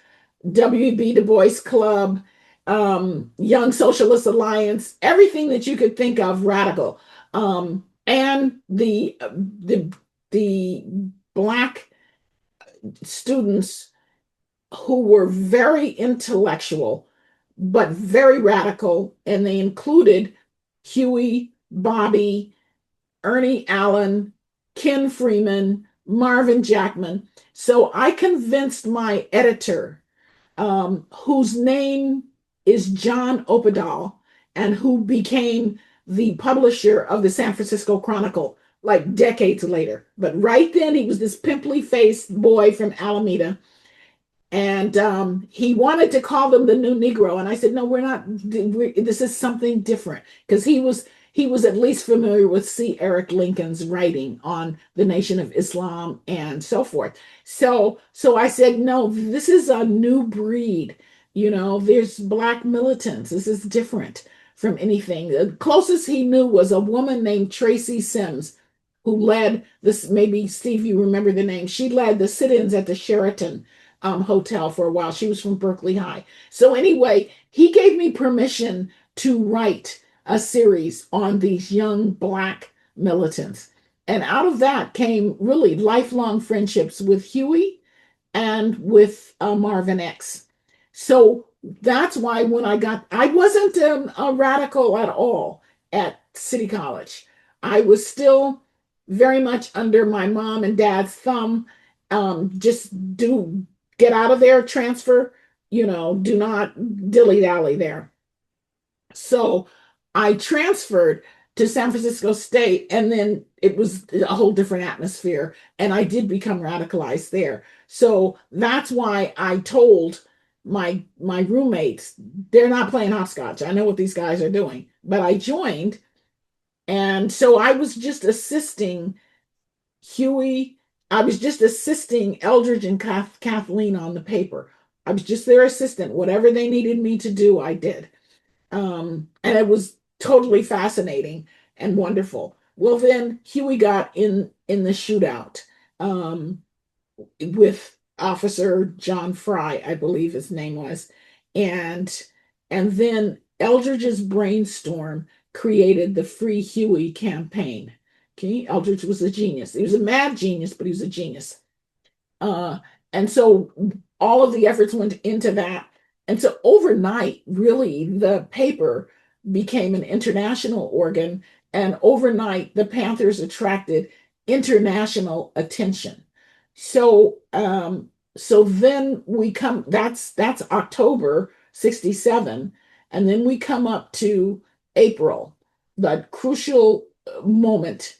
WB Du Bois Club, Young Socialist Alliance, everything that you could think of radical, and the Black students who were very intellectual but very radical, and they included Huey, Bobby, Ernie Allen, Ken Freeman, Marvin Jackman. So I convinced my editor, whose name is John Opedal, and who became the publisher of the San Francisco Chronicle like decades later. But right then, he was this pimply faced boy from Alameda. And he wanted to call them the New Negro. And I said, no, we're not. This is something different. Because he was at least familiar with C. Eric Lincoln's writing on the Nation of Islam and so forth. So I said, no, this is a new breed. There's Black militants. This is different from anything. The closest he knew was a woman named Tracy Sims, who led this. Maybe, Steve, you remember the name. She led the sit-ins at the Sheraton hotel for a while. She was from Berkeley High. So anyway, he gave me permission to write a series on these young Black militants. And out of that came really lifelong friendships with Huey and with Marvin X. So that's why when I wasn't a radical at all at City College. I was still very much under my mom and dad's thumb. Just get out of there, transfer, do not dilly-dally there. So I transferred to San Francisco State, and then it was a whole different atmosphere, and I did become radicalized there. So that's why I told my roommates, they're not playing hopscotch. I know what these guys are doing, but I joined. And so I was just assisting Huey. I was just assisting Eldridge and Kathleen on the paper. I was just their assistant. Whatever they needed me to do, I did. And it was totally fascinating and wonderful. Well, then Huey got in the shootout with Officer John Fry, I believe his name was. And then Eldridge's brainstorm created the Free Huey campaign. Okay, Eldridge was a genius. He was a mad genius, but he was a genius. And so all of the efforts went into that. And so overnight, really, the paper became an international organ. And overnight, the Panthers attracted international attention. So so then we come, that's October 67, and then we come up to April, the crucial moment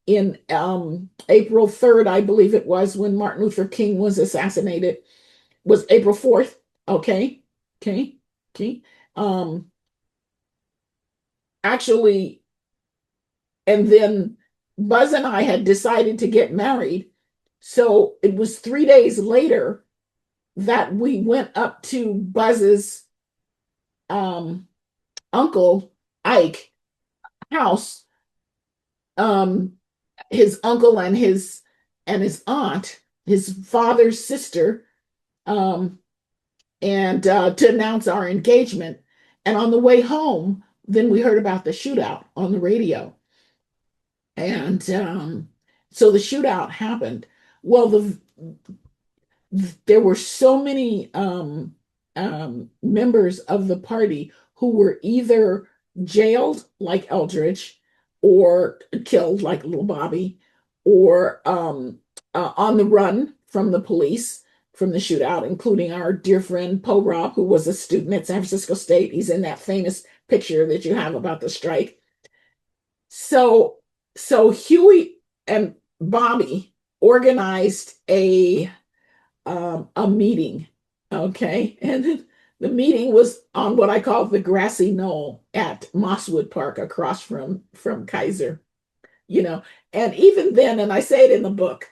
in April 3rd, I believe it was, when Martin Luther King was assassinated, was April 4th. Okay. Okay. Okay. Um Actually, and then Buzz and I had decided to get married. So it was 3 days later that we went up to Buzz's um, uncle Ike house, um, his uncle and his aunt, his father's sister, um, and to announce our engagement. And on the way home, then we heard about the shootout on the radio. And so the shootout happened. Well, there were so many members of the party who were either jailed, like Eldridge, or killed, like little Bobby, or on the run from the police from the shootout, including our dear friend Poe Rob, who was a student at San Francisco State. He's in that famous picture that you have about the strike. So, so Huey and Bobby organized a meeting, okay, and the meeting was on what I call the grassy knoll at Mosswood Park, across from Kaiser, you know. And even then, and I say it in the book,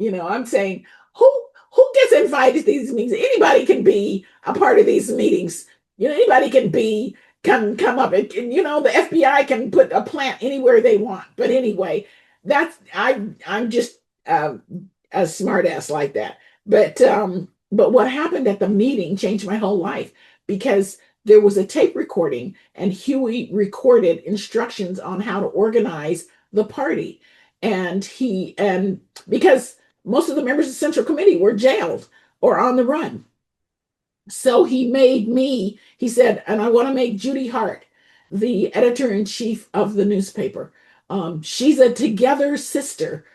I'm saying, who gets invited to these meetings? Anybody can be a part of these meetings. Anybody can come up, and the FBI can put a plant anywhere they want. But anyway, I'm just a smart ass like that. But what happened at the meeting changed my whole life, because there was a tape recording and Huey recorded instructions on how to organize the party. And because most of the members of the Central Committee were jailed or on the run. So he said, and I want to make Judy Hart the editor-in-chief of the newspaper. She's a together sister,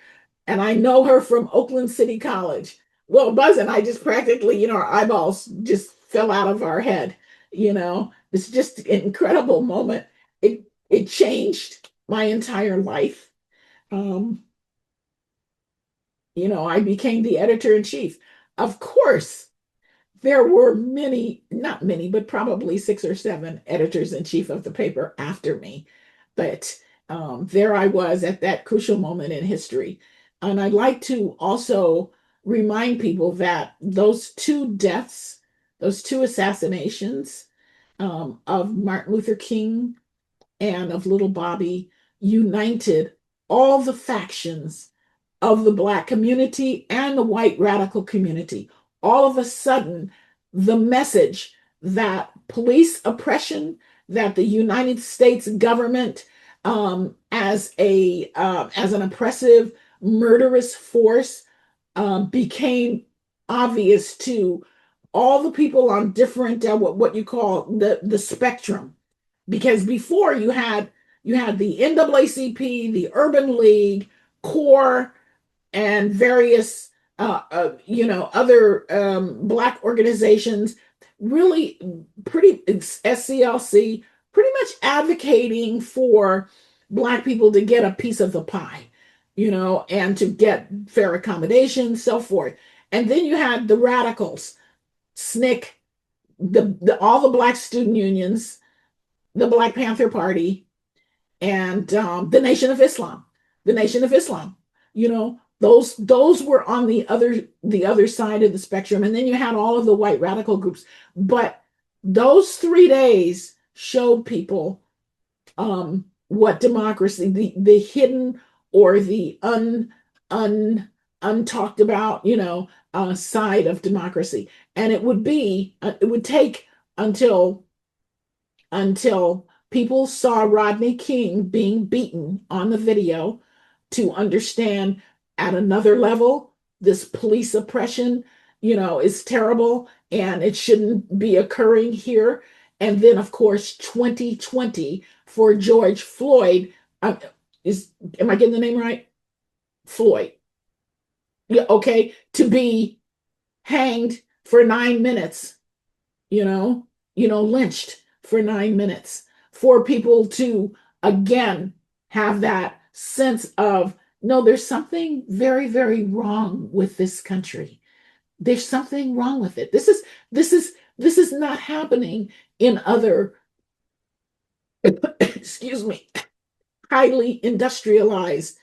and I know her from Oakland City College. Well, Buzz and I just practically, our eyeballs just fell out of our head. It's just an incredible moment. It changed my entire life. I became the editor-in-chief. Of course, there were many, not many, but probably 6 or 7 editors-in-chief of the paper after me. But there I was at that crucial moment in history. And I'd like to also remind people that those 2 deaths, those 2 assassinations, of Martin Luther King and of little Bobby, united all the factions of the Black community and the white radical community. All of a sudden, the message that police oppression, that the United States government, as an oppressive, murderous force, became obvious to all the people on different what you call the spectrum. Because before you had the NAACP, the Urban League, CORE, and various other Black organizations, really pretty SCLC, pretty much advocating for Black people to get a piece of the pie, and to get fair accommodation, so forth. And then you had the radicals, SNCC, all the Black student unions, the Black Panther Party, and the Nation of Islam. The Nation of Islam, those were on the other side of the spectrum. And then you had all of the white radical groups. But those 3 days showed people what democracy, the hidden or the untalked about, side of democracy. And it would take until people saw Rodney King being beaten on the video to understand, at another level, this police oppression, is terrible and it shouldn't be occurring here. And then, of course, 2020 for George Floyd. Am I getting the name right? Floyd. Yeah, okay, to be hanged for 9 minutes, lynched for 9 minutes, for people to again have that sense of, no, there's something very, very wrong with this country. There's something wrong with it. This is not happening in other excuse me, highly industrialized,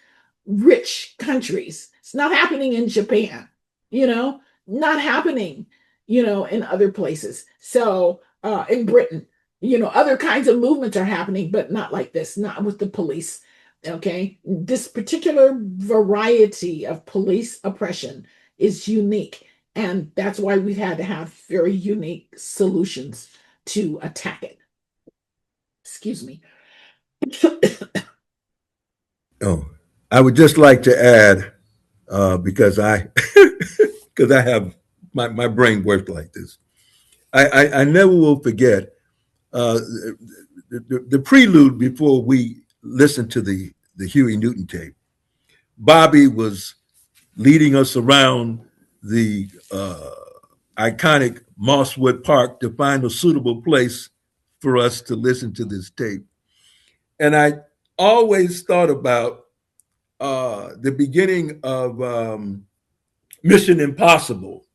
rich countries. It's not happening in Japan, not happening, in other places. So in Britain, other kinds of movements are happening, but not like this, not with the police. Okay. This particular variety of police oppression is unique. And that's why we've had to have very unique solutions to attack it. Excuse me. Oh, I would just like to add, because I because I have my brain works like this. I never will forget the prelude before we listened to the Huey Newton tape. Bobby was leading us around the iconic Mosswood Park to find a suitable place for us to listen to this tape. And I always thought about the beginning of Mission Impossible.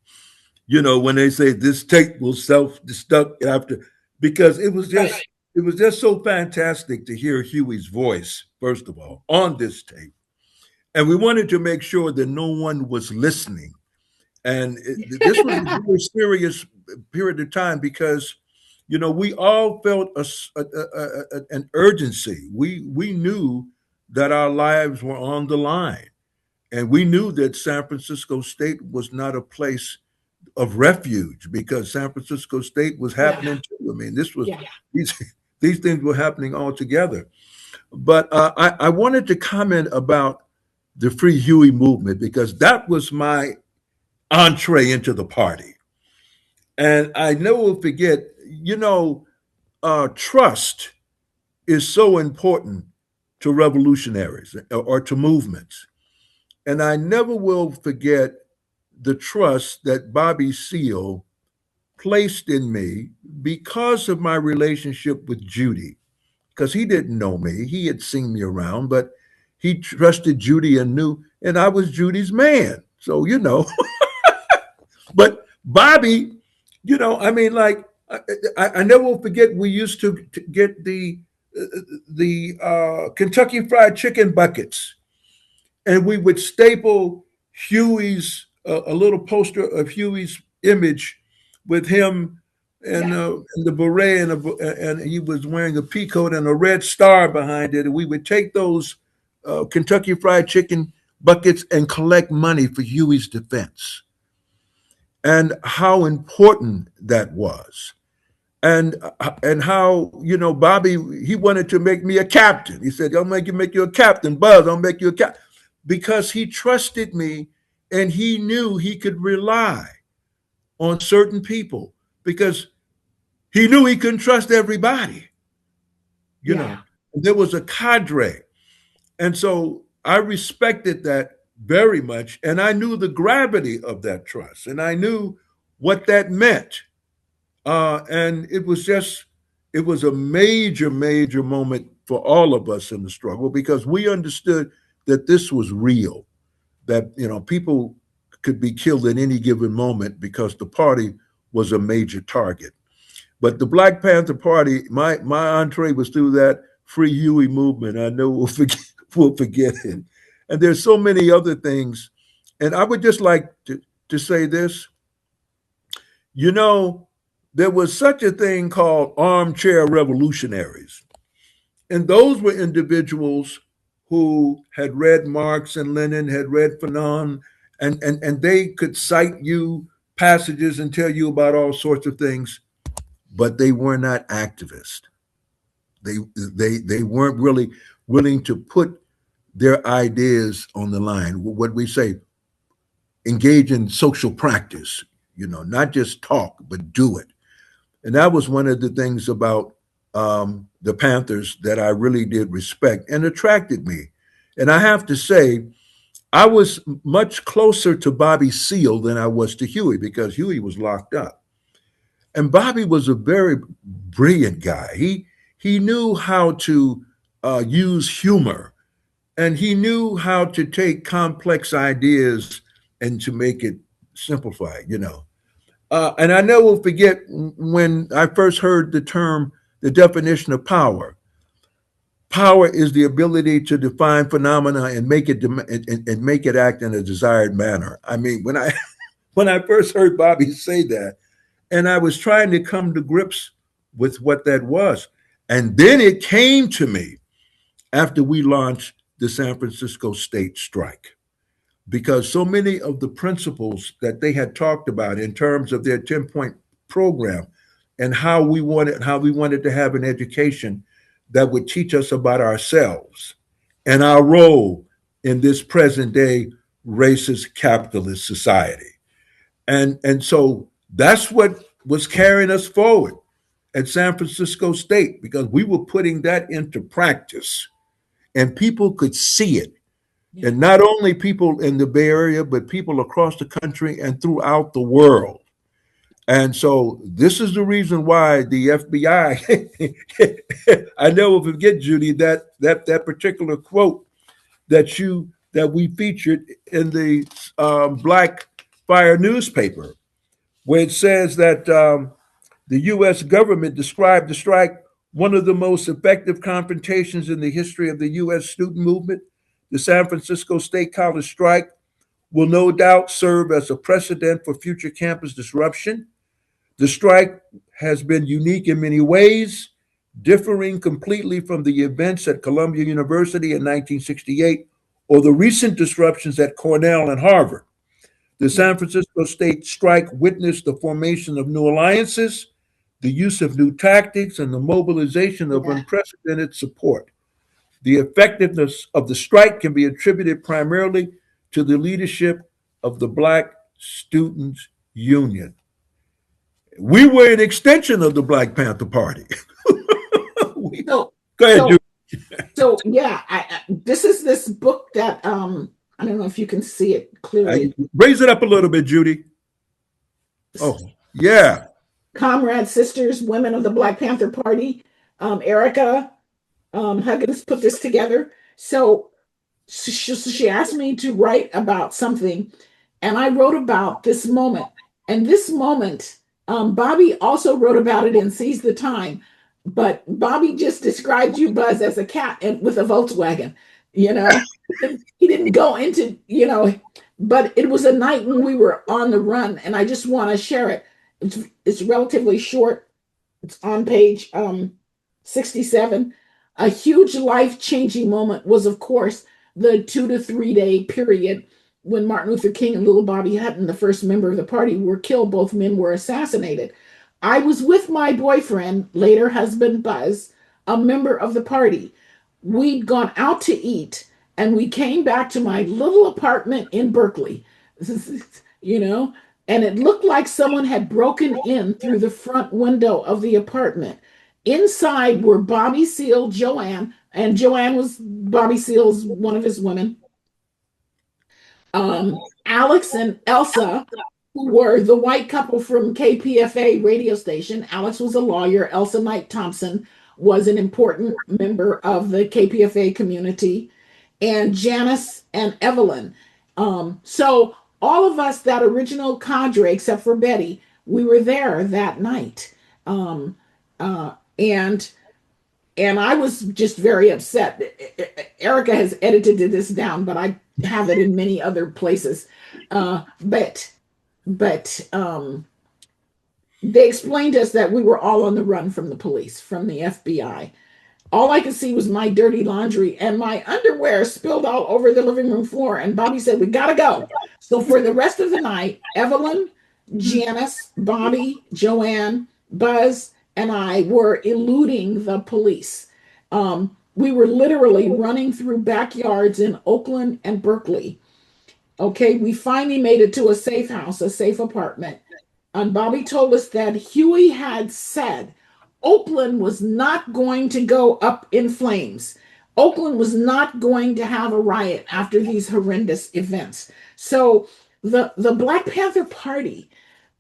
When they say this tape will self-destruct after, because it was just so fantastic to hear Huey's voice, first of all, on this tape. And we wanted to make sure that no one was listening. And this was a very serious period of time because, we all felt an urgency. We knew that our lives were on the line. And we knew that San Francisco State was not a place of refuge because San Francisco State was happening too. I mean, these things were happening all together. But I wanted to comment about the Free Huey movement because that was my entree into the party. And I never will forget, trust is so important to revolutionaries or to movements. And I never will forget the trust that Bobby Seale placed in me because of my relationship with Judy. Because he didn't know me, he had seen me around, but he trusted Judy and knew, and I was Judy's man. So, but Bobby, I mean, like, I never will forget we used to get the Kentucky Fried Chicken buckets, and we would staple Huey's a little poster of Huey's image with him and the beret and he was wearing a pea coat and a red star behind it. And we would take those Kentucky Fried Chicken buckets and collect money for Huey's defense, and how important that was. And how Bobby, he wanted to make me a captain. He said, "I'll make you a captain, Buzz. I'll make you a captain," because he trusted me and he knew he could rely on certain people because he knew he couldn't trust everybody. There was a cadre, and so I respected that very much, and I knew the gravity of that trust, and I knew what that meant. And it was a major, major moment for all of us in the struggle because we understood that this was real, that, people could be killed at any given moment because the party was a major target. But the Black Panther Party, my entree was through that Free Huey movement. I know we'll forget it. And there's so many other things. And I would just like to say this, there was such a thing called armchair revolutionaries. And those were individuals who had read Marx and Lenin, had read Fanon, and they could cite you passages and tell you about all sorts of things, but they were not activists. They weren't really willing to put their ideas on the line. What we say, engage in social practice, not just talk, but do it. And that was one of the things about the Panthers that I really did respect and attracted me. And I have to say, I was much closer to Bobby Seale than I was to Huey because Huey was locked up. And Bobby was a very brilliant guy. He knew how to use humor, and he knew how to take complex ideas and to make it simplified. And I never will forget when I first heard the term, the definition of power. Power is the ability to define phenomena and make it and make it act in a desired manner. I mean, when I when I first heard Bobby say that, and I was trying to come to grips with what that was, and then it came to me after we launched the San Francisco State Strike, because so many of the principles that they had talked about in terms of their 10-point program and how we wanted to have an education that would teach us about ourselves and our role in this present day racist capitalist society. And so that's what was carrying us forward at San Francisco State, because we were putting that into practice and people could see it. Yeah. And not only people in the Bay Area, but people across the country and throughout the world. And so this is the reason why the FBI, I never forget, Judy, that particular quote that we featured in the Black Fire newspaper, where it says that the U.S. government described the strike one of the most effective confrontations in the history of the U.S. student movement. The San Francisco State College strike will no doubt serve as a precedent for future campus disruption. The strike has been unique in many ways, differing completely from the events at Columbia University in 1968 or the recent disruptions at Cornell and Harvard. The San Francisco State strike witnessed the formation of new alliances, the use of new tactics, and the mobilization of unprecedented support. The effectiveness of the strike can be attributed primarily to the leadership of the Black Students Union. We were an extension of the Black Panther Party. So, Go ahead, so, Judy. so yeah, this is this book that I don't know if you can see it clearly. Raise it up a little bit, Judy. Oh, yeah. Comrade Sisters, Women of the Black Panther Party. Erica Huggins put this together. So she asked me to write about something, and I wrote about this moment. And this moment, Bobby also wrote about it in Seize the Time, but Bobby just described you, Buzz, as a cat and with a Volkswagen. He didn't go into, but it was a night when we were on the run, and I just want to share it. It's relatively short. It's on page 67. A huge life-changing moment was, of course, the 2 to 3 day period when Martin Luther King and little Bobby Hutton, the first member of the party, were killed. Both men were assassinated. I was with my boyfriend, later husband Buzz, a member of the party. We'd gone out to eat, and we came back to my little apartment in Berkeley, and it looked like someone had broken in through the front window of the apartment. Inside were Bobby Seale, Joanne, and Joanne was Bobby Seale's one of his women. Alex and Elsa, who were the white couple from KPFA radio station. Alex was a lawyer. Elsa Knight Thompson was an important member of the KPFA community. And Janice and Evelyn. So all of us, that original cadre, except for Betty, we were there that night. And I was just very upset. Erica has edited this down, but I have it in many other places. But they explained to us that we were all on the run from the police, from the FBI. All I could see was my dirty laundry, and my underwear spilled all over the living room floor. And Bobby said, "We gotta go." So for the rest of the night, Evelyn, Janice, Bobby, Joanne, Buzz, and I were eluding the police. We were literally running through backyards in Oakland and Berkeley. Okay, we finally made it to a safe house, a safe apartment. And Bobby told us that Huey had said Oakland was not going to go up in flames. Oakland was not going to have a riot after these horrendous events. So the Black Panther Party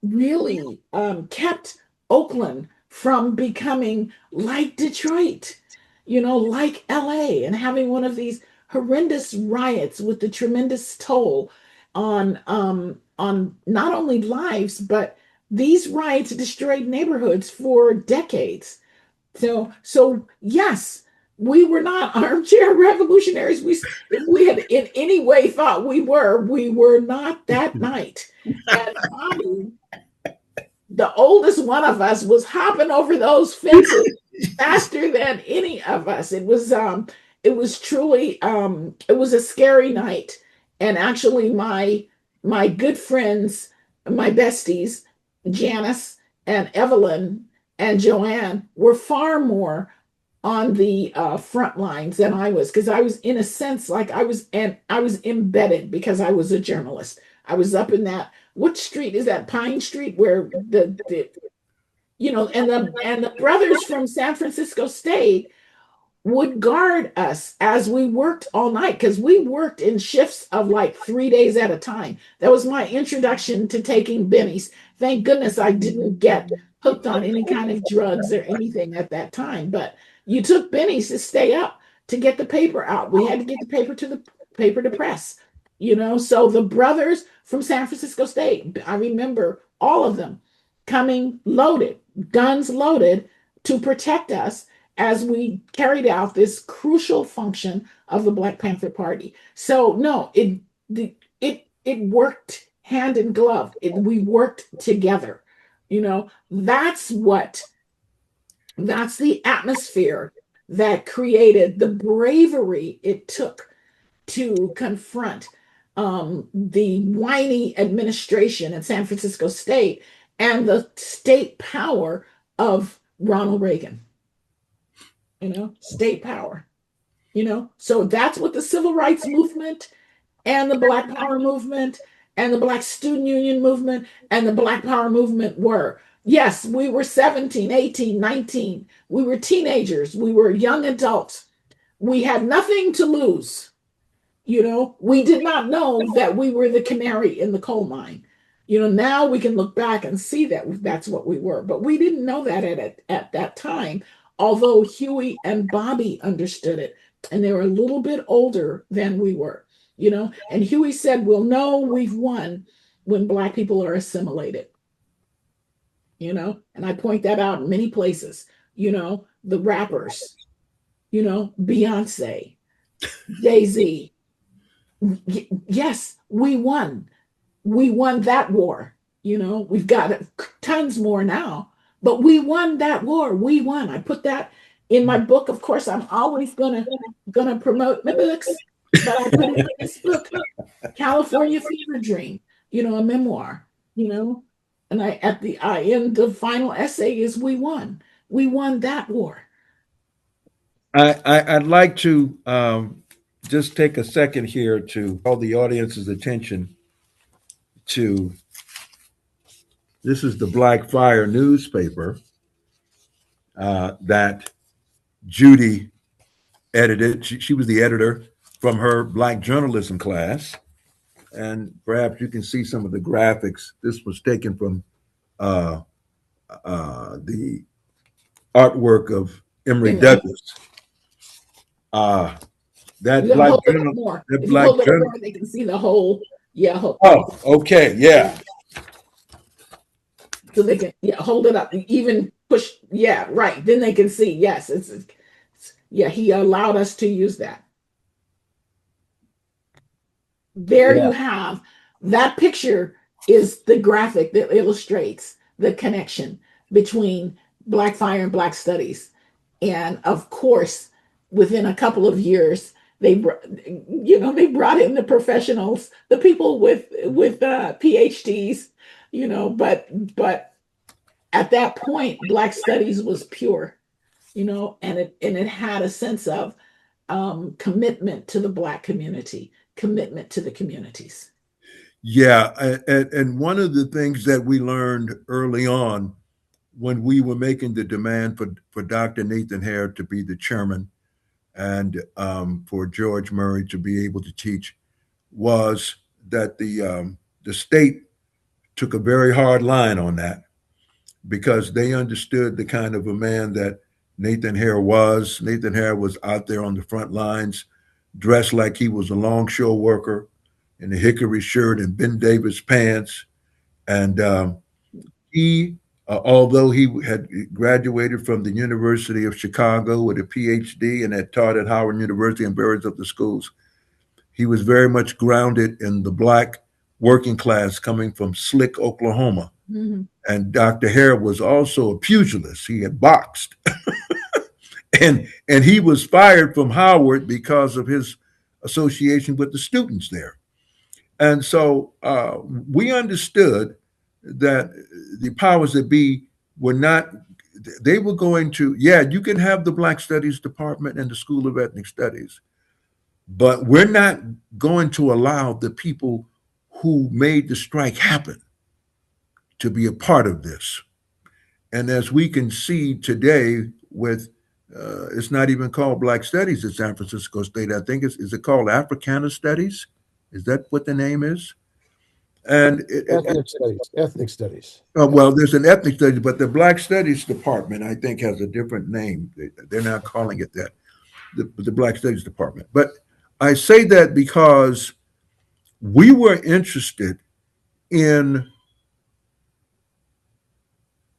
really kept Oakland from becoming like Detroit, like LA, and having one of these horrendous riots with the tremendous toll on not only lives, but these riots destroyed neighborhoods for decades. So yes, we were not armchair revolutionaries. If we had in any way thought we were not that night. And Bobby, the oldest one of us, was hopping over those fences faster than any of us. It was truly it was a scary night. And actually my good friends, my besties, Janice and Evelyn and Joanne, were far more on the front lines than I was, because I was, in a sense, like I was embedded because I was a journalist. I was up in that, what street is that, Pine Street, where and the brothers from San Francisco State would guard us as we worked all night, because we worked in shifts of like 3 days at a time. That was my introduction to taking bennies. Thank goodness I didn't get hooked on any kind of drugs or anything at that time. But you took bennies to stay up to get the paper out. We had to get the paper to press. So the brothers from San Francisco State, I remember all of them coming loaded, guns loaded, to protect us as we carried out this crucial function of the Black Panther Party. So no, it worked hand in glove. We worked together. That's the atmosphere that created the bravery it took to confront the whiny administration in San Francisco State and the state power of Ronald Reagan. State power. So that's what the civil rights movement and the Black Power movement and the Black Student Union movement and the Black Power movement were. Yes, we were 17, 18, 19. We were teenagers. We were young adults. We had nothing to lose. We did not know that we were the canary in the coal mine. Now we can look back and see that that's what we were, but we didn't know that at that time, although Huey and Bobby understood it, and they were a little bit older than we were. And Huey said, we'll know we've won when Black people are assimilated. And I point that out in many places. The rappers, Beyonce, Jay-Z. Yes, we won. We won that war. We've got tons more now, but we won that war. We won. I put that in my book. Of course, I'm always gonna promote my books, but I put it in this book, California Fever Dream. A memoir. And I end the final essay is we won. We won that war. I'd like to just take a second here to call the audience's attention to this is the Black Fire newspaper that Judy edited. She was the editor from her Black journalism class. And perhaps you can see some of the graphics. This was taken from the artwork of Emory Douglas. That Black journal, more. That if Black journal, more, they can see the whole. Yeah. Oh, okay. Yeah. So they can hold it up, even push. Yeah, right. Then they can see. Yes, it's he allowed us to use that. There you have that picture is the graphic that illustrates the connection between Black Fire and Black Studies. And of course, within a couple of years, they brought in the professionals, the people with PhDs, but at that point, Black Studies was pure, and it had a sense of commitment to the Black community, commitment to the communities. Yeah, and one of the things that we learned early on when we were making the demand for Dr. Nathan Hare to be the chairman and for George Murray to be able to teach was that the state took a very hard line on that because they understood the kind of a man that Nathan Hare was. Nathan Hare was out there on the front lines, dressed like he was a longshore worker in a hickory shirt and Ben Davis pants. And he, although he had graduated from the University of Chicago with a PhD and had taught at Howard University and various other schools, he was very much grounded in the Black working class coming from Slick, Oklahoma. Mm-hmm. And Dr. Hare was also a pugilist. He had boxed. and he was fired from Howard because of his association with the students there. And so we understood that the powers that be were not, they were going to, yeah, you can have the Black Studies Department and the School of Ethnic Studies, but we're not going to allow the people who made the strike happen to be a part of this. And as we can see today with, it's not even called Black Studies at San Francisco State. I think is it called Africana Studies? Is that what the name is? And ethnic studies. Well, there's an ethnic studies, but the Black Studies Department, I think, has a different name. They're not calling it that, the Black Studies Department. But I say that because we were interested in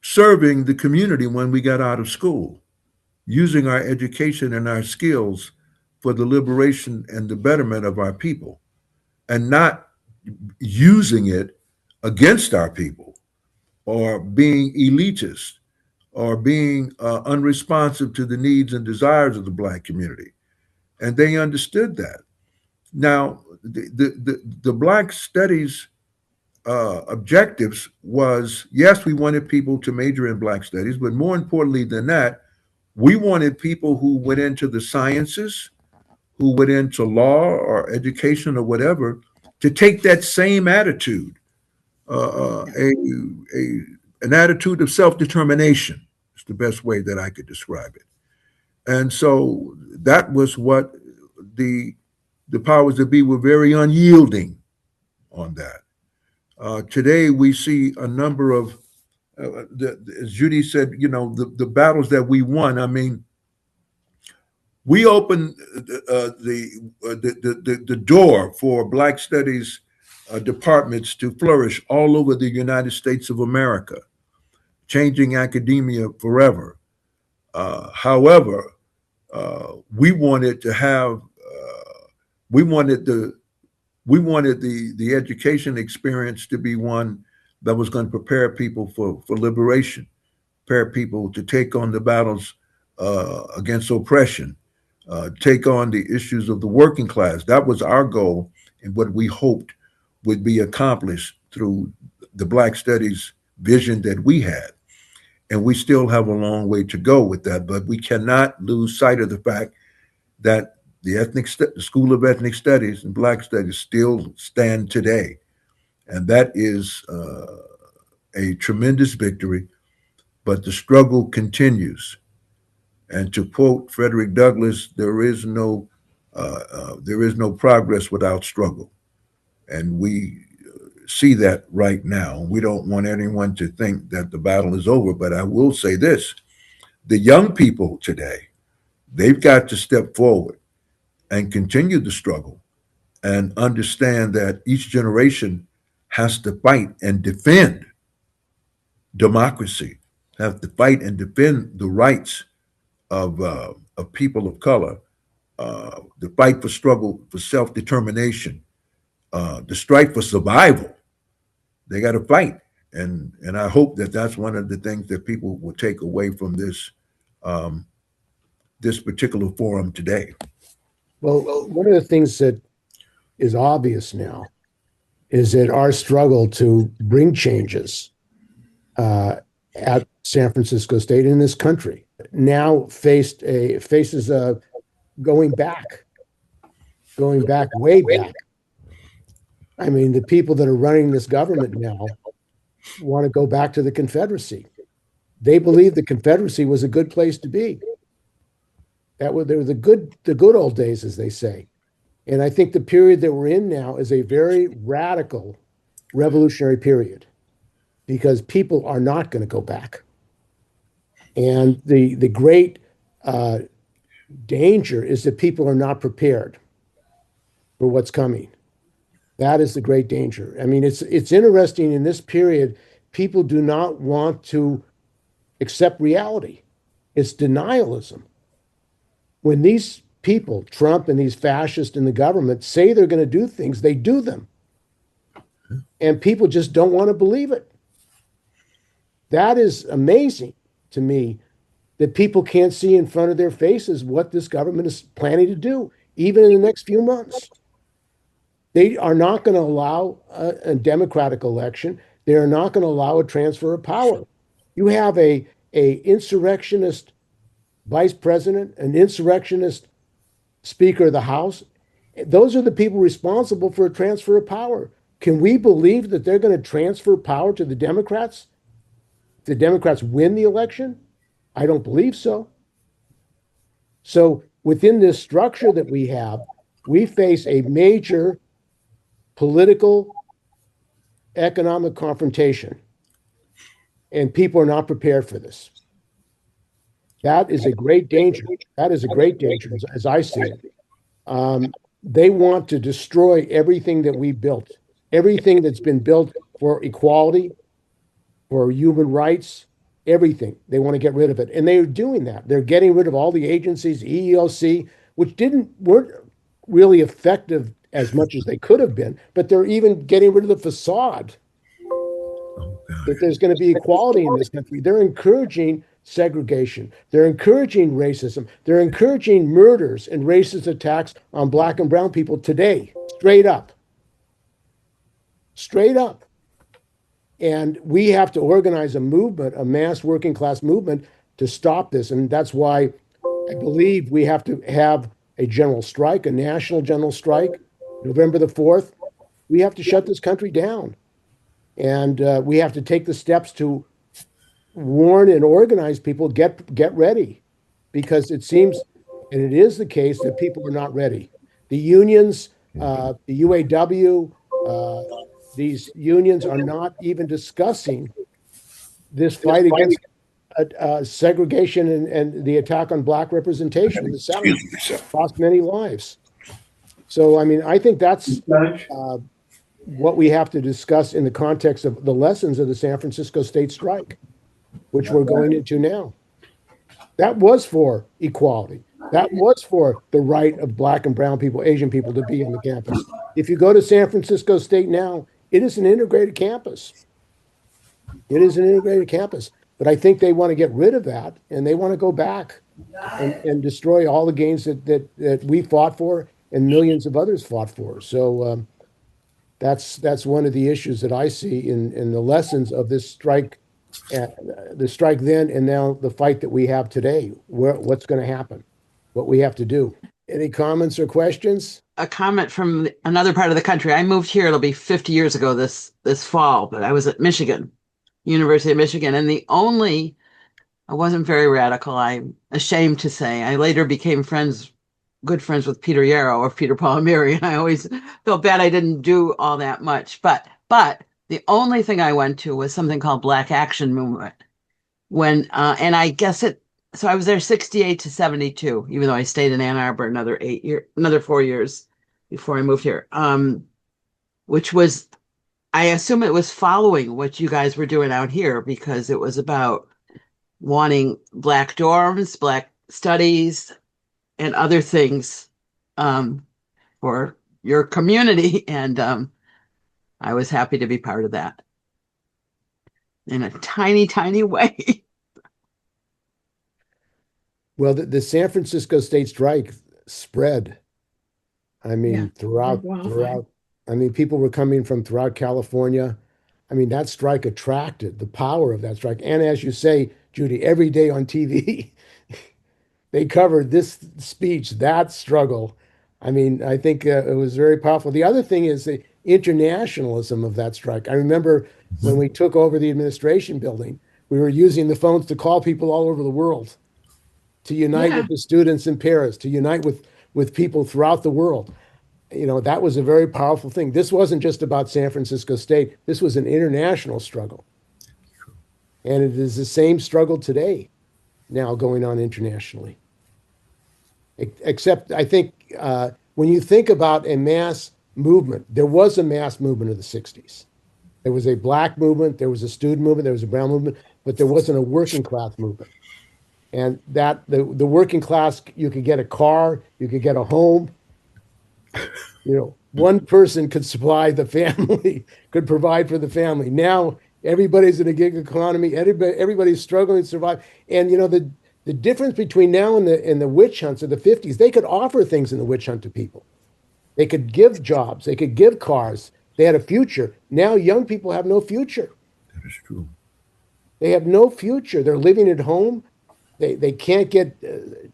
serving the community when we got out of school, using our education and our skills for the liberation and the betterment of our people, and not using it against our people or being elitist or being unresponsive to the needs and desires of the Black community. And they understood that. Now, the Black Studies objectives was, yes, we wanted people to major in Black studies, but more importantly than that, we wanted people who went into the sciences, who went into law or education or whatever, to take that same attitude, an attitude of self-determination is the best way that I could describe it. And so that was what the powers that be were very unyielding on that. Today, we see a number of, as Judy said, the battles that we won. I mean, we opened the door for Black Studies departments to flourish all over the United States of America, changing academia forever. However, we wanted to have, we wanted the education experience to be one that was going to prepare people for liberation, prepare people to take on the battles against oppression, take on the issues of the working class. That was our goal and what we hoped would be accomplished through the Black Studies vision that we had. And we still have a long way to go with that, but we cannot lose sight of the fact that the School of Ethnic Studies and Black Studies still stand today. And that is a tremendous victory, but the struggle continues. And to quote Frederick Douglass, there is no progress without struggle. And we see that right now. We don't want anyone to think that the battle is over, but I will say this, the young people today, they've got to step forward and continue the struggle and understand that each generation has to fight and defend democracy, have to fight and defend the rights of people of color, the fight for struggle for self-determination, the strike for survival. They got to fight. And I hope that that's one of the things that people will take away from this this particular forum today. Well, one of the things that is obvious now is that our struggle to bring changes at San Francisco State in this country now faces a going back way back. I mean, the people that are running this government now want to go back to the Confederacy. They believe the Confederacy was a good place to be. They were the good old days, as they say. And I think the period that we're in now is a very radical revolutionary period because people are not going to go back. And the great uh, danger is that people are not prepared for what's coming. That is the great danger. I mean, it's interesting in this period, people do not want to accept reality. It's denialism. When these people, Trump and these fascists in the government, say they're going to do things, they do them. And people just don't want to believe it. That is amazing to me that people can't see in front of their faces what this government is planning to do, even in the next few months. They are not going to allow a democratic election. They are not going to allow a transfer of power. You have a insurrectionist vice president, an insurrectionist speaker of the House. Those are the people responsible for a transfer of power. Can we believe that they're going to transfer power to the Democrats? If the Democrats win the election? I don't believe so. So within this structure that we have, we face a major political, economic confrontation, and people are not prepared for this. That is a great danger. That is a great danger, as I see it. They want to destroy everything that we built, everything that's been built for equality, for human rights, everything. They want to get rid of it. And they're doing that. They're getting rid of all the agencies, EEOC, which weren't really effective as much as they could have been, but they're even getting rid of the facade that there's going to be equality in this country. They're encouraging segregation. They're encouraging racism. They're encouraging murders and racist attacks on Black and brown people today, straight up. Straight up. And we have to organize a movement, a mass working class movement to stop this. And that's why I believe we have to have a general strike, a national general strike, November the 4th. We have to shut this country down. And we have to take the steps to warn and organize people, get ready, because it seems, and it is the case, that people are not ready. The unions, the UAW, these unions are not even discussing this fight against segregation and the attack on Black representation in the South. Cost many lives. So, I mean, I think that's what we have to discuss in the context of the lessons of the San Francisco State strike, which we're going into now. That was for equality. That was for the right of Black and brown people, Asian people to be on the campus. If you go to San Francisco State now, it is an integrated campus. It is an integrated campus. But I think they want to get rid of that, and they want to go back and destroy all the gains that we fought for and millions of others fought for. So that's one of the issues that I see in the lessons of this strike, the strike then and now the fight that we have today. What's going to happen? What we have to do. Any comments or questions? A comment from another part of the country. I moved here, it'll be 50 years ago this fall, but I was at Michigan, University of Michigan. And I wasn't very radical, I'm ashamed to say. I later became good friends with Peter Yarrow or Peter Palmieri, and I always felt bad I didn't do all that much. But the only thing I went to was something called Black Action Movement. And I guess so I was there 68 to 72, even though I stayed in Ann Arbor another 4 years before I moved here. Which was, I assume it was following what you guys were doing out here, because it was about wanting Black dorms, Black studies, and other things for your community. And I was happy to be part of that in a tiny, tiny way. Well, the San Francisco State strike spread. I mean, throughout. I mean, people were coming from throughout California. I mean, that strike attracted the power of that strike. And as you say, Judy, every day on TV, they covered this speech, that struggle. I mean, I think it was very powerful. The other thing is the internationalism of that strike. I remember when we took over the administration building, we were using the phones to call people all over the world to unite Yeah. with the students in Paris, to unite with people throughout the world. That was a very powerful thing. This wasn't just about San Francisco State. This was an international struggle. And it is the same struggle today now going on internationally. Except I think when you think about a mass movement, there was a mass movement of the 60s. There was a black movement, there was a student movement, there was a brown movement, but there wasn't a working class movement. And that the working class, you could get a car, you could get a home. One person could supply the family, could provide for the family. Now everybody's in a gig economy. Everybody's struggling to survive. And the difference between now and the witch hunts of the 50s, they could offer things in the witch hunt to people. They could give jobs. They could give cars. They had a future. Now young people have no future. That is true. They have no future. They're living at home. They can't get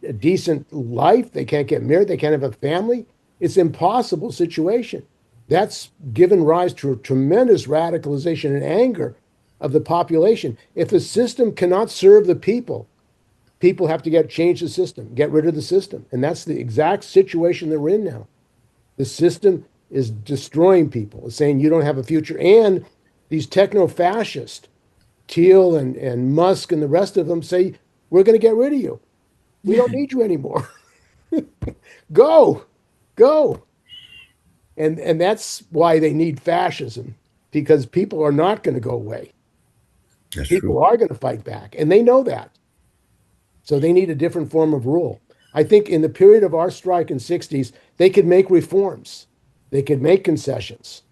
a decent life. They can't get married. They can't have a family. It's an impossible situation. That's given rise to a tremendous radicalization and anger of the population. If the system cannot serve the people have to change the system, get rid of the system. And that's the exact situation that we're in now. The system is destroying people. It's saying you don't have a future. And these techno-fascists, Thiel and Musk and the rest of them say, we're going to get rid of you. We don't need you anymore. Go. And that's why they need fascism, because people are not going to go away. That's People true. are going to fight back, and they know that. So they need a different form of rule. I think in the period of our strike in the 60s, they could make reforms. They could make concessions.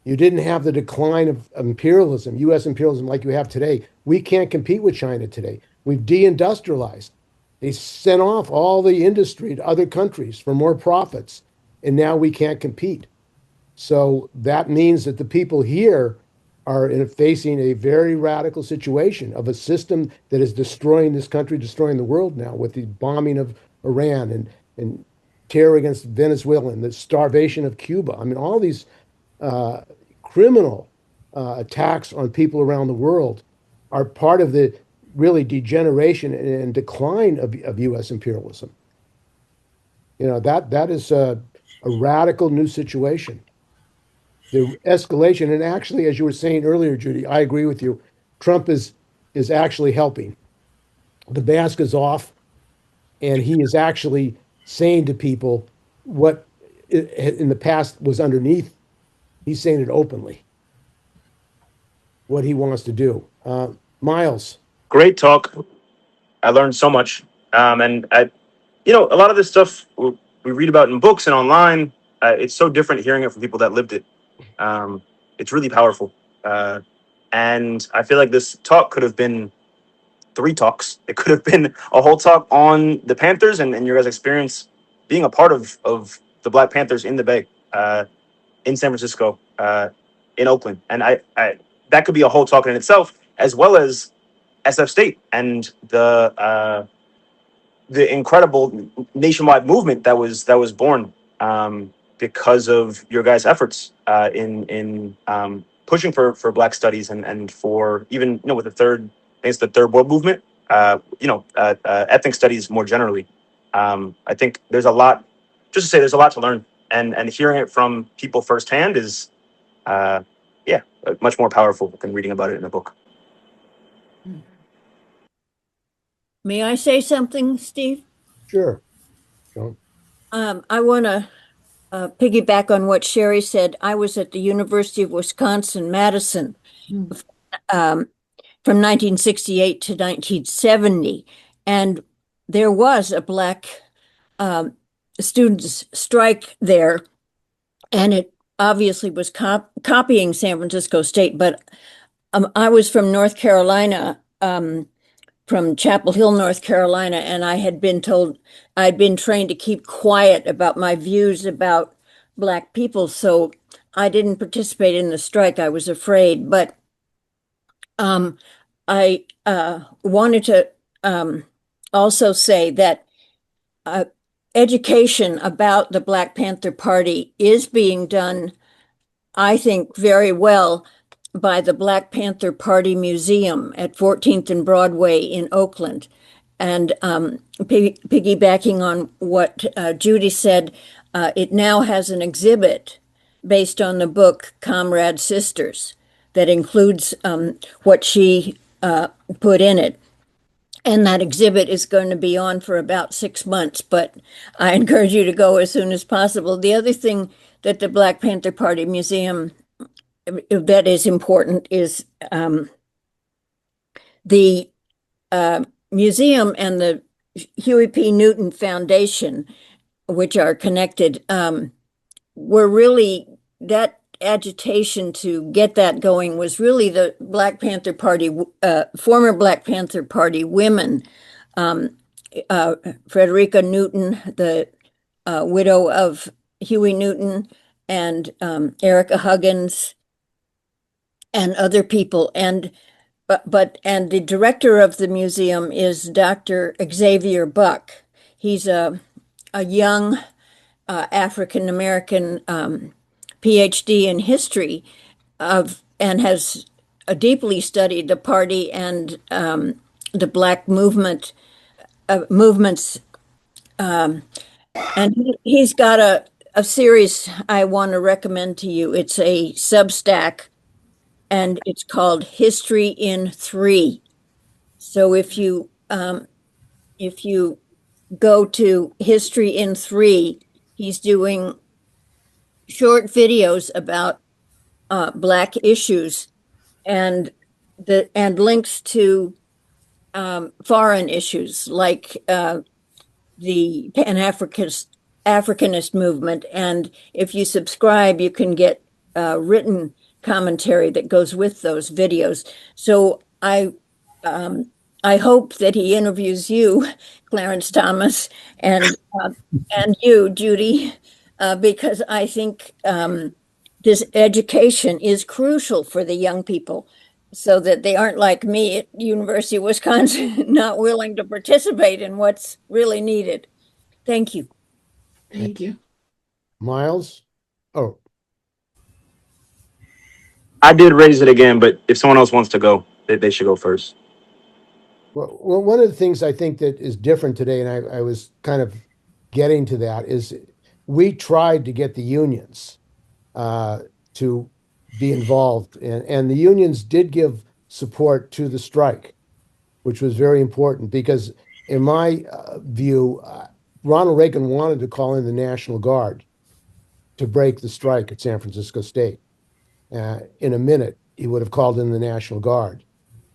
You didn't have the decline of imperialism, U.S. imperialism like you have today. We can't compete with China today. We've deindustrialized. They sent off all the industry to other countries for more profits, and now we can't compete. So that means that the people here are facing a very radical situation of a system that is destroying this country, destroying the world now with the bombing of Iran and terror against Venezuela and the starvation of Cuba. I mean, all these criminal attacks on people around the world are part of the really degeneration and decline of U.S. imperialism. That is a radical new situation. The escalation, and actually, as you were saying earlier, Judy, I agree with you. Trump is actually helping. The mask is off, and he is actually saying to people what in the past was underneath. He's saying it openly, what he wants to do. Miles. Great talk. I learned so much. And a lot of this stuff we read about in books and online. It's so different hearing it from people that lived it. It's really powerful. And I feel like this talk could have been 3 talks. It could have been a whole talk on the Panthers and your guys' experience being a part of the Black Panthers in the Bay, in San Francisco, in Oakland. And I that could be a whole talk in itself, as well as SF State and the incredible nationwide movement that was born because of your guys' efforts in pushing for Black studies and for even with the third world movement, ethnic studies more generally. I think there's a lot, just to say there's a lot to learn, and hearing it from people firsthand is much more powerful than reading about it in a book. May I say something, Steve? Sure. John. I want to piggyback on what Sherry said. I was at the University of Wisconsin-Madison from 1968 to 1970, and there was a Black students' strike there, and it obviously was copying San Francisco State, but I was from North Carolina, from Chapel Hill, North Carolina, and I'd been trained to keep quiet about my views about Black people, so I didn't participate in the strike. I was afraid, but I wanted to also say that education about the Black Panther Party is being done, I think, very well by the Black Panther Party Museum at 14th and Broadway in Oakland. And piggybacking on what Judy said, it now has an exhibit based on the book Comrade Sisters that includes what she put in it. And that exhibit is going to be on for about 6 months, but I encourage you to go as soon as possible. The other thing that the Black Panther Party Museum that is important is the museum and the Huey P. Newton Foundation, which are connected, were really that agitation to get that going was really the Black Panther Party, former Black Panther Party women, Frederica Newton, the widow of Huey Newton, and Erica Huggins, and other people. And the director of the museum is Dr. Xavier Buck. He's a young African American PhD in history and has deeply studied the party and the Black movements. And he's got a series I want to recommend to you. It's a Substack, and it's called History in 3. So if you go to History in 3, he's doing short videos about Black issues and links to foreign issues like the Pan-Africanist movement. And if you subscribe, you can get written commentary that goes with those videos. So I hope that he interviews you, Clarence Thomas, and you, Judy, because I think this education is crucial for the young people, so that they aren't like me at University of Wisconsin, not willing to participate in what's really needed. Thank you. Thank you. Miles? Oh, I did raise it again, but if someone else wants to go, they should go first. well, one of the things I think that is different today, and I was kind of getting to that, is we tried to get the unions to be involved, and the unions did give support to the strike, which was very important because, in my view, Ronald Reagan wanted to call in the National Guard to break the strike at San Francisco State. In a minute, he would have called in the National Guard.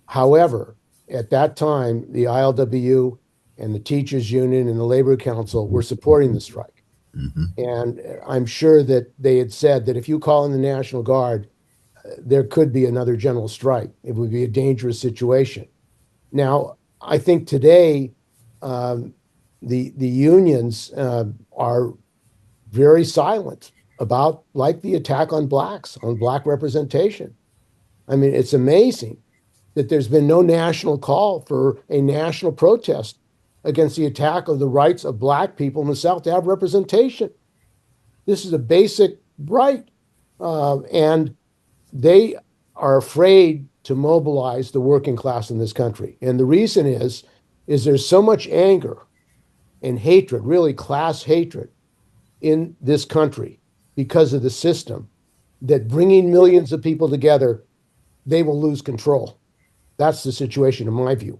However, at that time, the ILWU and the Teachers Union and the Labor Council were supporting the strike. And I'm sure that they had said that if you call in the National Guard, there could be another general strike. It would be a dangerous situation. Now, I think today the unions are very silent about, like, the attack on blacks, on Black representation. I mean, it's amazing that there's been no national call for a national protest against the attack of the rights of Black people in the South to have representation. This is a basic right. And they are afraid to mobilize the working class in this country. And the reason is there's so much anger and hatred, really class hatred, in this country because of the system, that bringing millions of people together, they will lose control. That's the situation, in my view.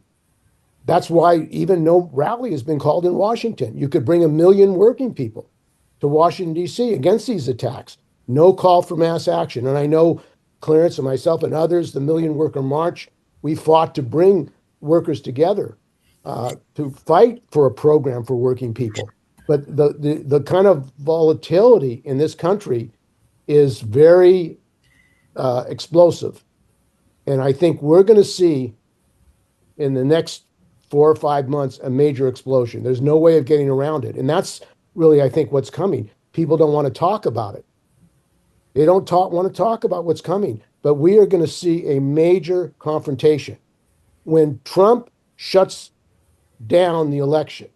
That's why even no rally has been called in Washington. You could bring 1 million working people to Washington, D.C. against these attacks. No call for mass action. And I know Clarence and myself and others, the Million Worker March, we fought to bring workers together to fight for a program for working people. But the kind of volatility in this country is very explosive. And I think we're going to see in the next 4 or 5 months a major explosion. There's no way of getting around it. And that's really, I think, what's coming. People don't want to talk about it. They don't want to talk about what's coming. But we are going to see a major confrontation. When Trump shuts down the election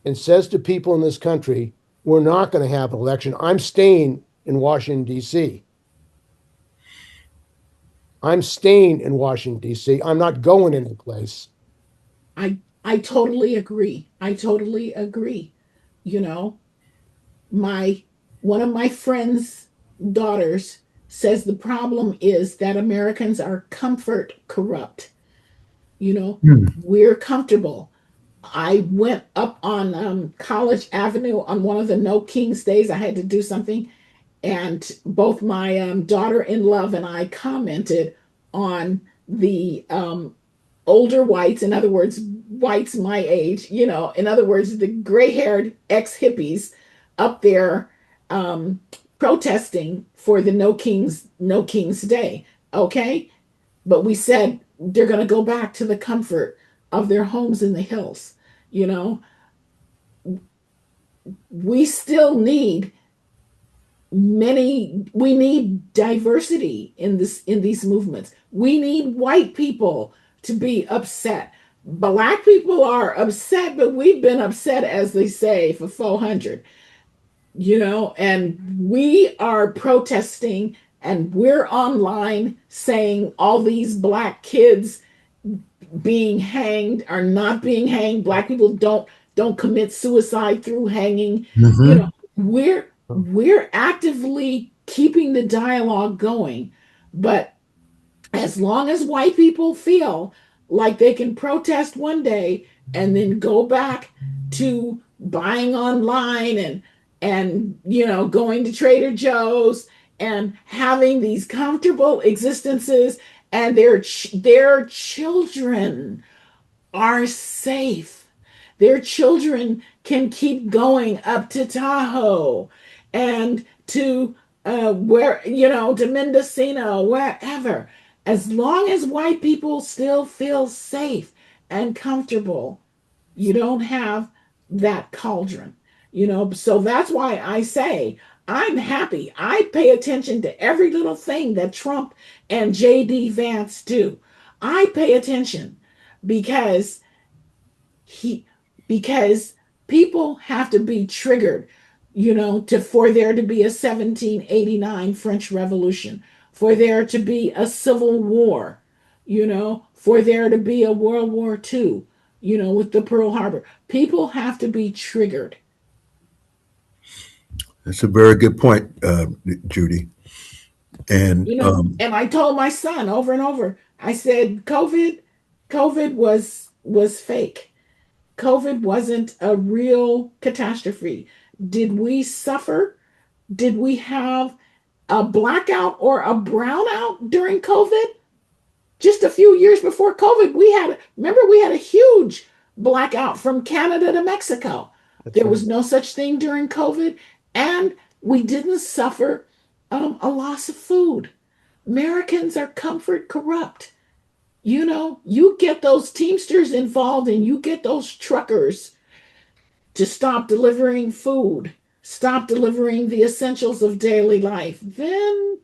and says to people in this country, we're not going to have an election, I'm staying in Washington, D.C. I'm staying in Washington, D.C. I'm not going anyplace. I I totally agree. I totally agree. You know, my one of my friends' daughters says the problem is that Americans are comfort corrupt. You know, Hmm. we're comfortable. I went up on College Avenue on one of the No Kings days. I had to do something, and both my daughter in love and I commented on the older whites, in other words, whites my age, in other words, the gray haired ex hippies up there um, protesting for the No Kings Day. Okay. But we said they're going to go back to the comfort of their homes in the hills. You know, we still need we need diversity in these movements. We need white people to be upset. Black people are upset, but we've been upset, as they say, for 400, and we are protesting, and we're online saying all these black kids being hanged are not being hanged. Black people don't commit suicide through hanging. You know, Mm-hmm. we're actively keeping the dialogue going, but as long as white people feel like they can protest one day and then go back to buying online and going to Trader Joe's and having these comfortable existences, and their children are safe. Their children can keep going up to Tahoe and to to Mendocino, wherever. As long as white people still feel safe and comfortable, you don't have that cauldron. So that's why I say I'm happy. I pay attention to every little thing that Trump and JD Vance do. I pay attention because he because people have to be triggered, to for there to be a 1789 French Revolution, for there to be a civil war, for there to be a World War II, with the Pearl Harbor. People have to be triggered. That's a very good point, Judy. And And I told my son over and over, I said, COVID was fake. COVID wasn't a real catastrophe. Did we suffer? Did we have a blackout or a brownout during COVID? Just a few years before COVID, we had a huge blackout from Canada to Mexico. That's There right. was no such thing during COVID, and we didn't suffer a loss of food. Americans are comfort corrupt. You get those Teamsters involved and you get those truckers to stop delivering food, stop delivering the essentials of daily life, then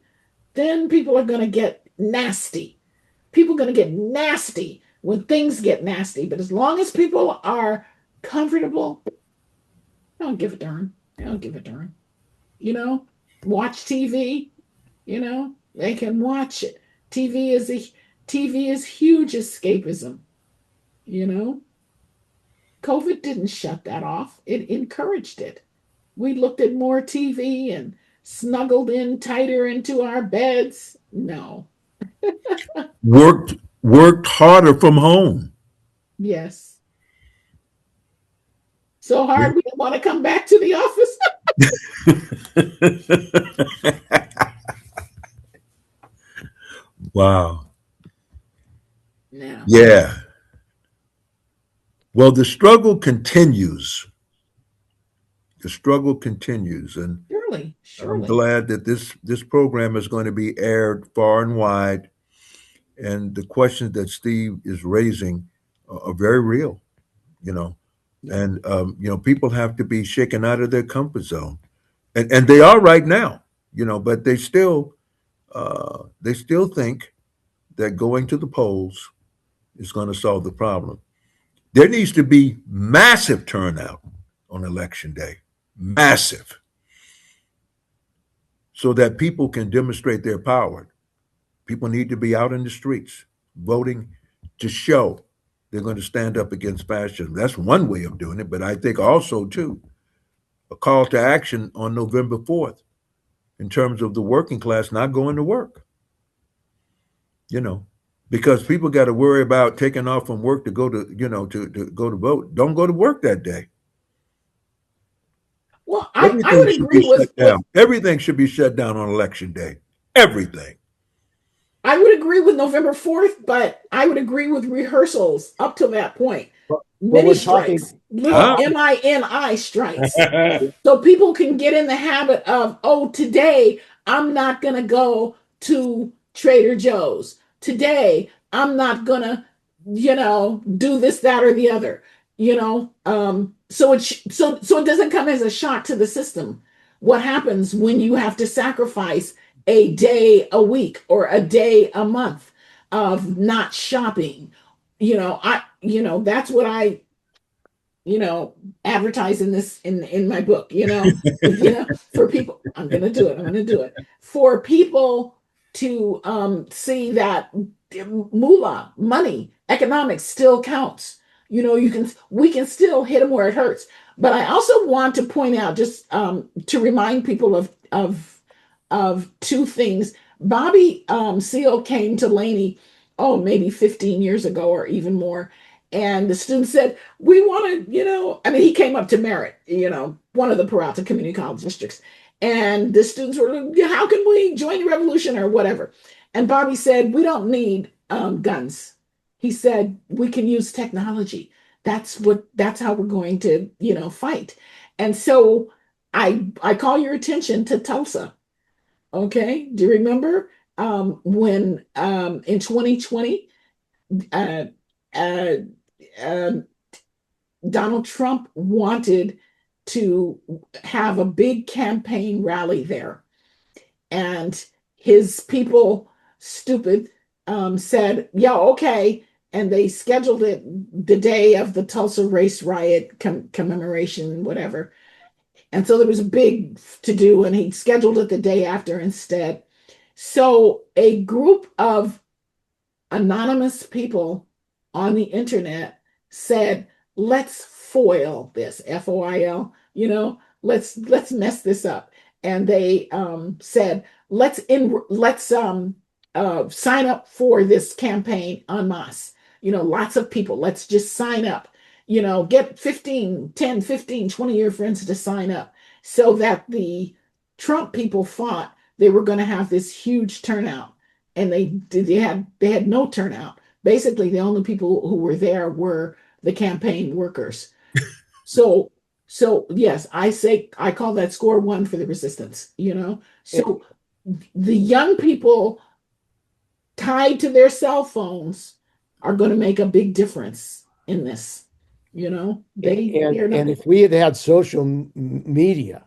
people are going to get nasty. People are going to get nasty when things get nasty. But as long as people are comfortable, I don't give a darn. I don't give a darn. You know, watch TV. They can watch it. TV is a TV is huge escapism. You know, COVID didn't shut that off. It encouraged it. We looked at more TV and snuggled in tighter into our beds. No. worked harder from home. Yes. So hard we didn't want to come back to the office. Wow. No. Yeah. Well, the struggle continues. The struggle continues, and Surely, I'm surely. glad that this program is going to be aired far and wide. And the questions that Steve is raising are very real, you know. Yeah. And people have to be shaken out of their comfort zone, and they are right now, but they still think that going to the polls is going to solve the problem. There needs to be massive turnout on election day, massive, so that people can demonstrate their power. People need to be out in the streets voting to show They're going to stand up against fascism. That's one way of doing it. But I think also, too, a call to action on November 4th in terms of the working class not going to work, you know, because people got to worry about taking off from work to go to, to go to vote. Don't go to work that day. Well, I Everything would should be agree shut down. Everything should be shut down on election day. Everything. I would agree with November 4th, but I would agree with rehearsals up to that point. Well, Mini we're talking. strikes, little Huh? MINI strikes. So people can get in the habit of, oh, today I'm not going to go to Trader Joe's. Today I'm not going to, do this, that, or the other. So it doesn't come as a shock to the system. What happens when you have to sacrifice a day a week or a day a month of not shopping? That's what I advertise in this in my book. For people, I'm gonna do it for people to see that moolah, money, economics still counts. We can still hit them where it hurts. But I also want to point out, just to remind people of two things. Bobby Seale came to Laney, maybe 15 years ago or even more. And the students said, we want to, he came up to Merritt, one of the Peralta Community College districts. And the students were like, how can we join the revolution or whatever? And Bobby said, we don't need guns. He said, we can use technology. That's how we're going to, fight. And so I call your attention to Tulsa. Okay. Do you remember when in 2020, uh, uh, Donald Trump wanted to have a big campaign rally there. And his people, stupid, said, yeah, okay. And they scheduled it the day of the Tulsa race riot commemoration, whatever. And so there was a big to do, and he scheduled it the day after instead. So a group of anonymous people on the internet said, let's foil this, FOIL, let's mess this up. And they said, let's sign up for this campaign en masse. Lots of people, let's just sign up. Get 10, 15, 20-year friends to sign up, so that the Trump people thought they were going to have this huge turnout. And they had no turnout. Basically, the only people who were there were the campaign workers. So yes, I call that score one for the resistance, So the young people tied to their cell phones are going to make a big difference in this. And if we had social media,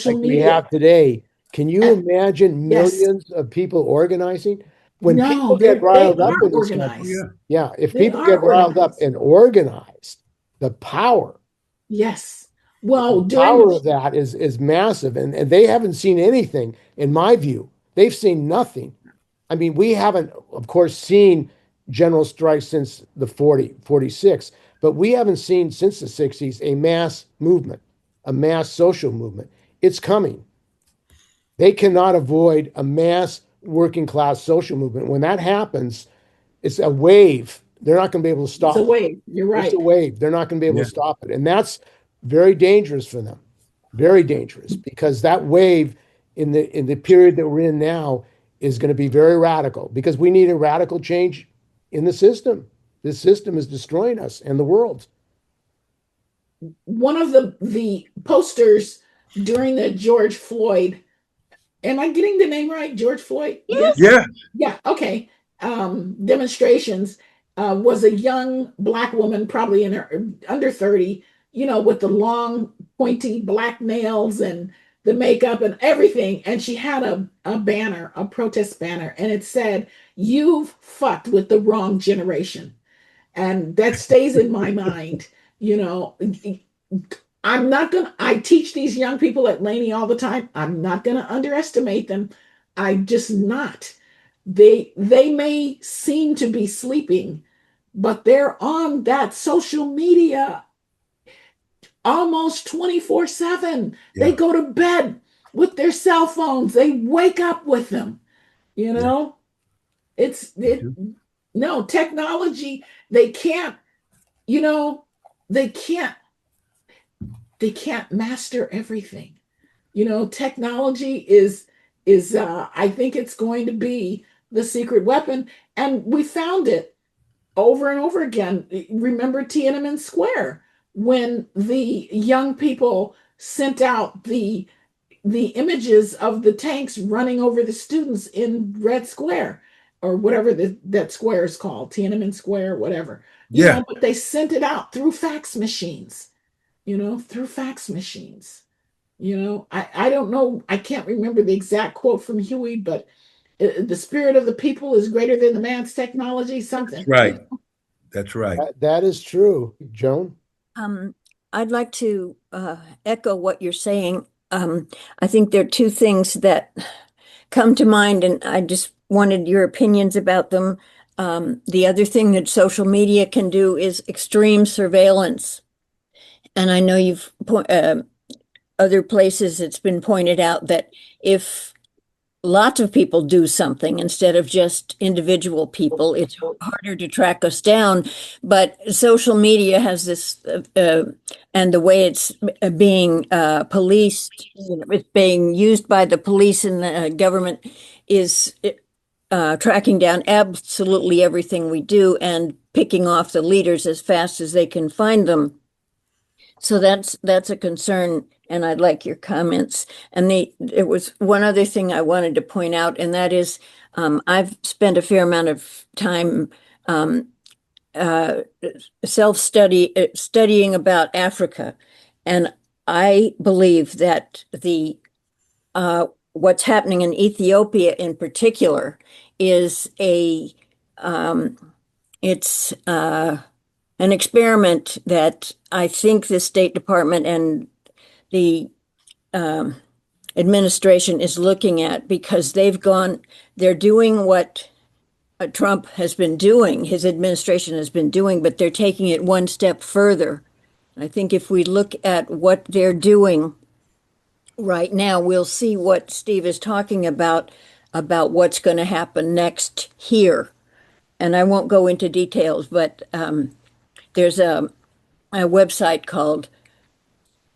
we have today, can you imagine millions of people organizing? When people get riled up in this country, if people get riled up and organized, the power, well, the power of that is massive, and they haven't seen anything. In my view, they've seen nothing. I mean, we haven't, of course, seen general strikes since the 46, but we haven't seen since the 60s a mass movement, a mass social movement. It's coming. They cannot avoid a mass working class social movement. When that happens, it's a wave. They're not going to be able to stop it. It's a wave. You're right. It's a wave. They're not going to be able to stop it. And that's very dangerous for them. Very dangerous, because that wave in the period that we're in now is going to be very radical, because we need a radical change in the system. This system is destroying us and the world. One of the posters during the George Floyd, am I getting the name right? George Floyd? Yes. Yeah. Yeah. Okay. Demonstrations was a young Black woman, probably in her under 30, with the long pointy black nails and the makeup and everything. And she had a banner, a protest banner, and it said, "You've fucked with the wrong generation." And that stays in my mind. I teach these young people at Laney all the time. I'm not going to underestimate them. I'm just not. They may seem to be sleeping, but they're on that social media almost 24/7. They Yeah. go to bed with their cell phones. They wake up with them. You Yeah. know, it's it no technology. They can't, you know, they can't they can't master everything. Technology is I think it's going to be the secret weapon, and we found it over and over again. Remember Tiananmen Square when the young people sent out the images of the tanks running over the students in Red Square or whatever that square is called, Tiananmen Square, whatever. Yeah. But they sent it out through fax machines, through fax machines. I don't know, I can't remember the exact quote from Huey, but the spirit of the people is greater than the man's technology, That's something. right. That's right. That is true, Joan. Um, I'd like to echo what you're saying. I think there are two things that come to mind, and I just wanted your opinions about them. The other thing that social media can do is extreme surveillance. And I know other places it's been pointed out that if lots of people do something instead of just individual people, it's harder to track us down. But social media has this, and the way it's being policed, it's being used by the police and the government is tracking down absolutely everything we do and picking off the leaders as fast as they can find them. So that's a concern, and I'd like your comments. And there was one other thing I wanted to point out, and that is I've spent a fair amount of time uh, studying about Africa, and I believe that the what's happening in Ethiopia in particular is um, it's an experiment that I think the State Department and the um, administration is looking at, because they're doing what Trump has been doing, his administration has been doing, but they're taking it one step further. I think if we look at what they're doing right now, we'll see what Steve is talking about what's going to happen next here. And I won't go into details, but there's a website called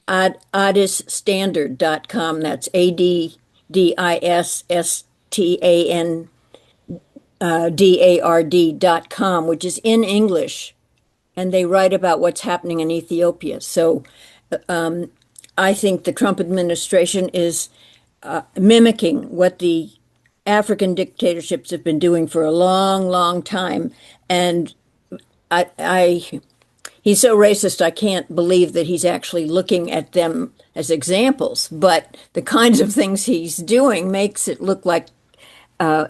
addisstandard.com. That's ADDISSTANDARD.com, which is in English, and they write about what's happening in Ethiopia. So I think the Trump administration is mimicking what the African dictatorships have been doing for a long, long time. And he's so racist, I can't believe that he's actually looking at them as examples. But the kinds of things he's doing makes it look like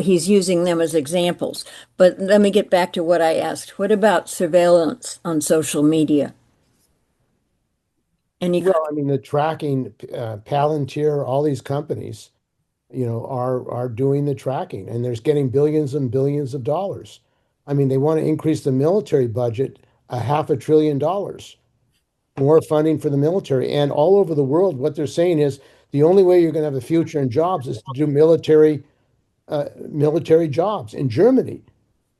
he's using them as examples. But let me get back to what I asked. What about surveillance on social media? Well, I mean, the tracking, Palantir, all these companies, are doing the tracking, and they're getting billions and billions of dollars. I mean, they want to increase the military budget $500 billion, more funding for the military. And all over the world, what they're saying is the only way you're going to have a future in jobs is to do military jobs. In Germany,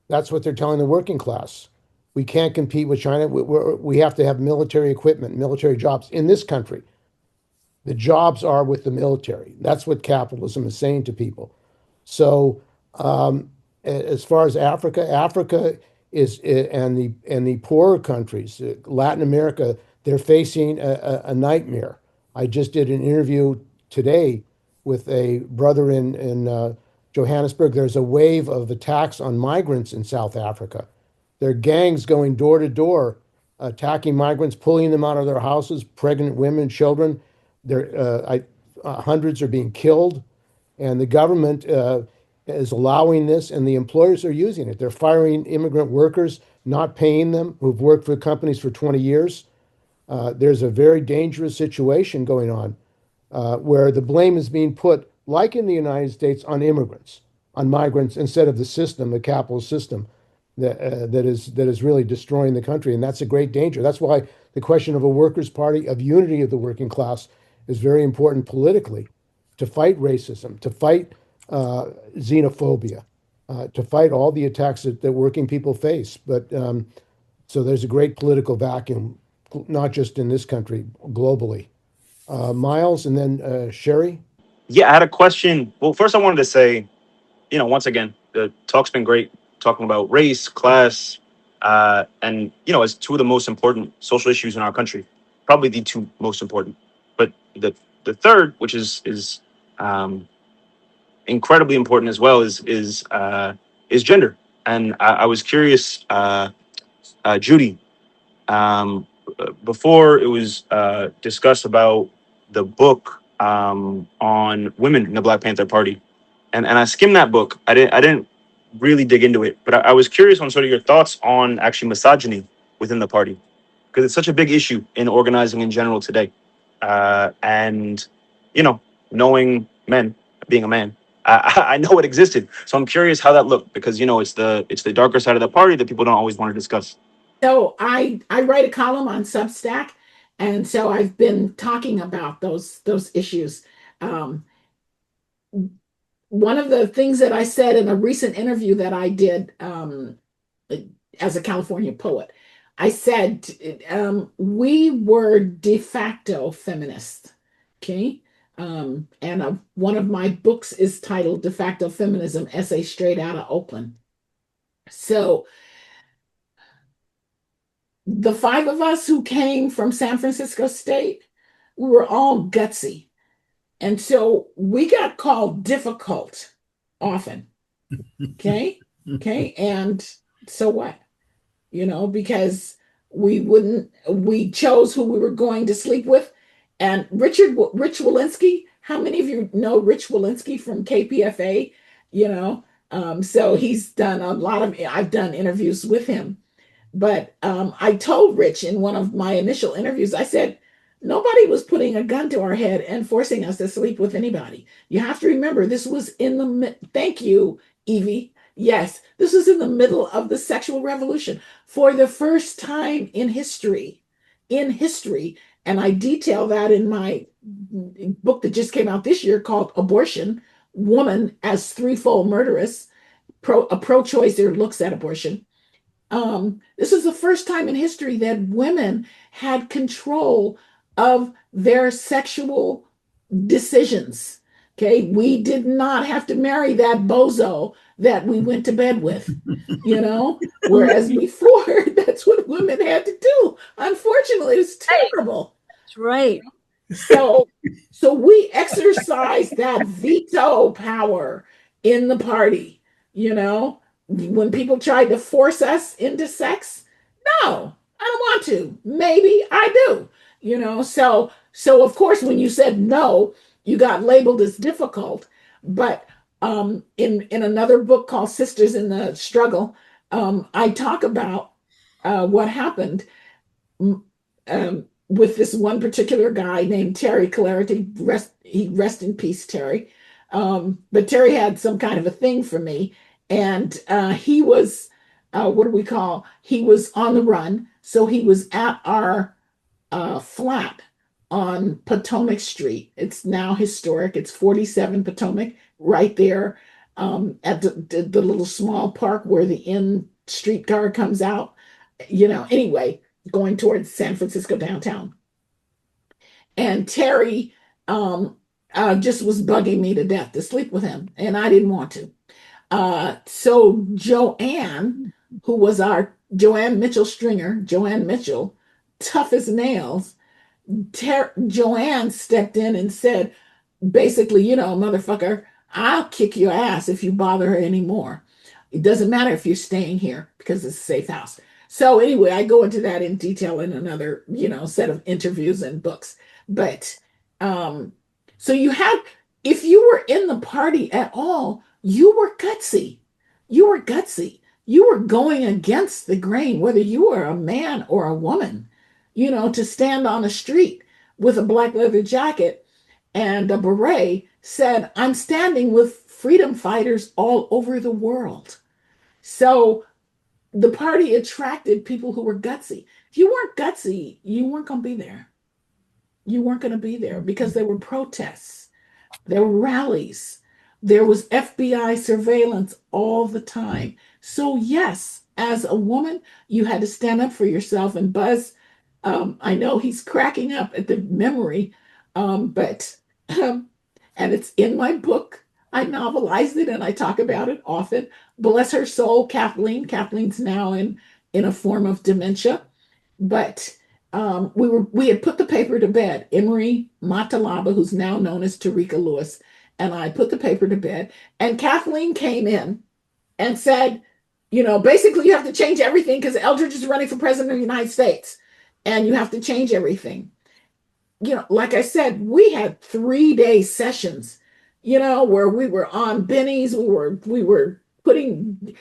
that's what they're telling the working class. We can't compete with China. We have to have military equipment, military jobs in this country. The jobs are with the military. That's what capitalism is saying to people. So, as far as Africa, Africa is and the poorer countries, Latin America, they're facing a nightmare. I just did an interview today with a brother in Johannesburg. There's a wave of attacks on migrants in South Africa. There are gangs going door to door, attacking migrants, pulling them out of their houses, pregnant women, children. Hundreds are being killed, and the government is allowing this, and the employers are using it. They're firing immigrant workers, not paying them, who've worked for companies for 20 years. There's a very dangerous situation going on where the blame is being put, like in the United States, on immigrants, on migrants, instead of the system, the capitalist system. that is really destroying the country, and that's a great danger. That's why the question of a workers' party, of unity of the working class, is very important politically, to fight racism, to fight xenophobia, to fight all the attacks that working people face. But so there's a great political vacuum, not just in this country, globally. Miles, and then Sherry. Yeah, I had a question. Well, first I wanted to say, once again, the talk's been great, talking about race, class, and as two of the most important social issues in our country, probably the two most important. But the third, which is incredibly important as well, is gender. And I was curious, Judy, before it was discussed about the book on women in the Black Panther Party, and I skimmed that book. I didn't really dig into it, but I was curious on sort of your thoughts on actually misogyny within the party, because it's such a big issue in organizing in general today. And knowing men, being a man, I know it existed. So I'm curious how that looked, because it's the darker side of the party that people don't always want to discuss. So I write a column on Substack, and so I've been talking about those issues. Um, One of the things that I said in a recent interview that I did as a California poet, I said we were de facto feminists. Okay. And one of my books is titled De Facto Feminism, Essay Straight Out of Oakland. So the five of us who came from San Francisco State, we were all gutsy. And so we got called difficult often. Okay. Okay. And so what? Because we chose who we were going to sleep with. And Rich Walensky, how many of you know Rich Walensky from KPFA? So he's done I've done interviews with him. But I told Rich in one of my initial interviews, I said, nobody was putting a gun to our head and forcing us to sleep with anybody. You have to remember, this was thank you, Evie. Yes, this was in the middle of the sexual revolution for the first time in history. And I detail that in my book that just came out this year called Abortion, Woman as Threefold Murderess, a pro-choicer looks at abortion. This is the first time in history that women had control of their sexual decisions. Okay, we did not have to marry that bozo that we went to bed with, whereas before, that's what women had to do. Unfortunately, it's terrible. That's right. So we exercise that veto power in the party, when people tried to force us into sex. No, I don't want to. Maybe I do, so of course, when you said no, you got labeled as difficult. But in another book called Sisters in the Struggle, I talk about what happened with this one particular guy named Terry Clarity. Rest in peace, Terry. But Terry had some kind of a thing for me, and he was he was on the run. So he was at our flat on Potomac Street. It's now historic. It's 47 Potomac, right there at the little small park where the in streetcar comes out. Anyway, going towards San Francisco downtown. And Terry just was bugging me to death to sleep with him, and I didn't want to. So Joanne, who was our Joanne Mitchell Stringer, Joanne Mitchell, tough as nails, Joanne stepped in and said, basically, motherfucker, I'll kick your ass if you bother her anymore. It doesn't matter if you're staying here because it's a safe house. So anyway, I go into that in detail in another, set of interviews and books. But so if you were in the party at all, you were gutsy. You were gutsy. You were going against the grain, whether you were a man or a woman, to stand on a street with a black leather jacket and a beret said, I'm standing with freedom fighters all over the world. So the party attracted people who were gutsy. If you weren't gutsy, you weren't going to be there. You weren't going to be there because there were protests, there were rallies, there was FBI surveillance all the time. So, yes, as a woman, you had to stand up for yourself. And Buzz, I know he's cracking up at the memory, but, and it's in my book. I novelized it and I talk about it often. Bless her soul, Kathleen. Kathleen's now in a form of dementia, but we had put the paper to bed. Emery Matalaba, who's now known as Tarika Lewis, and I put the paper to bed. And Kathleen came in and said, basically you have to change everything because Eldridge is running for president of the United States, and you have to change everything. Like I said, we had 3-day sessions, where we were on bennies, we were putting,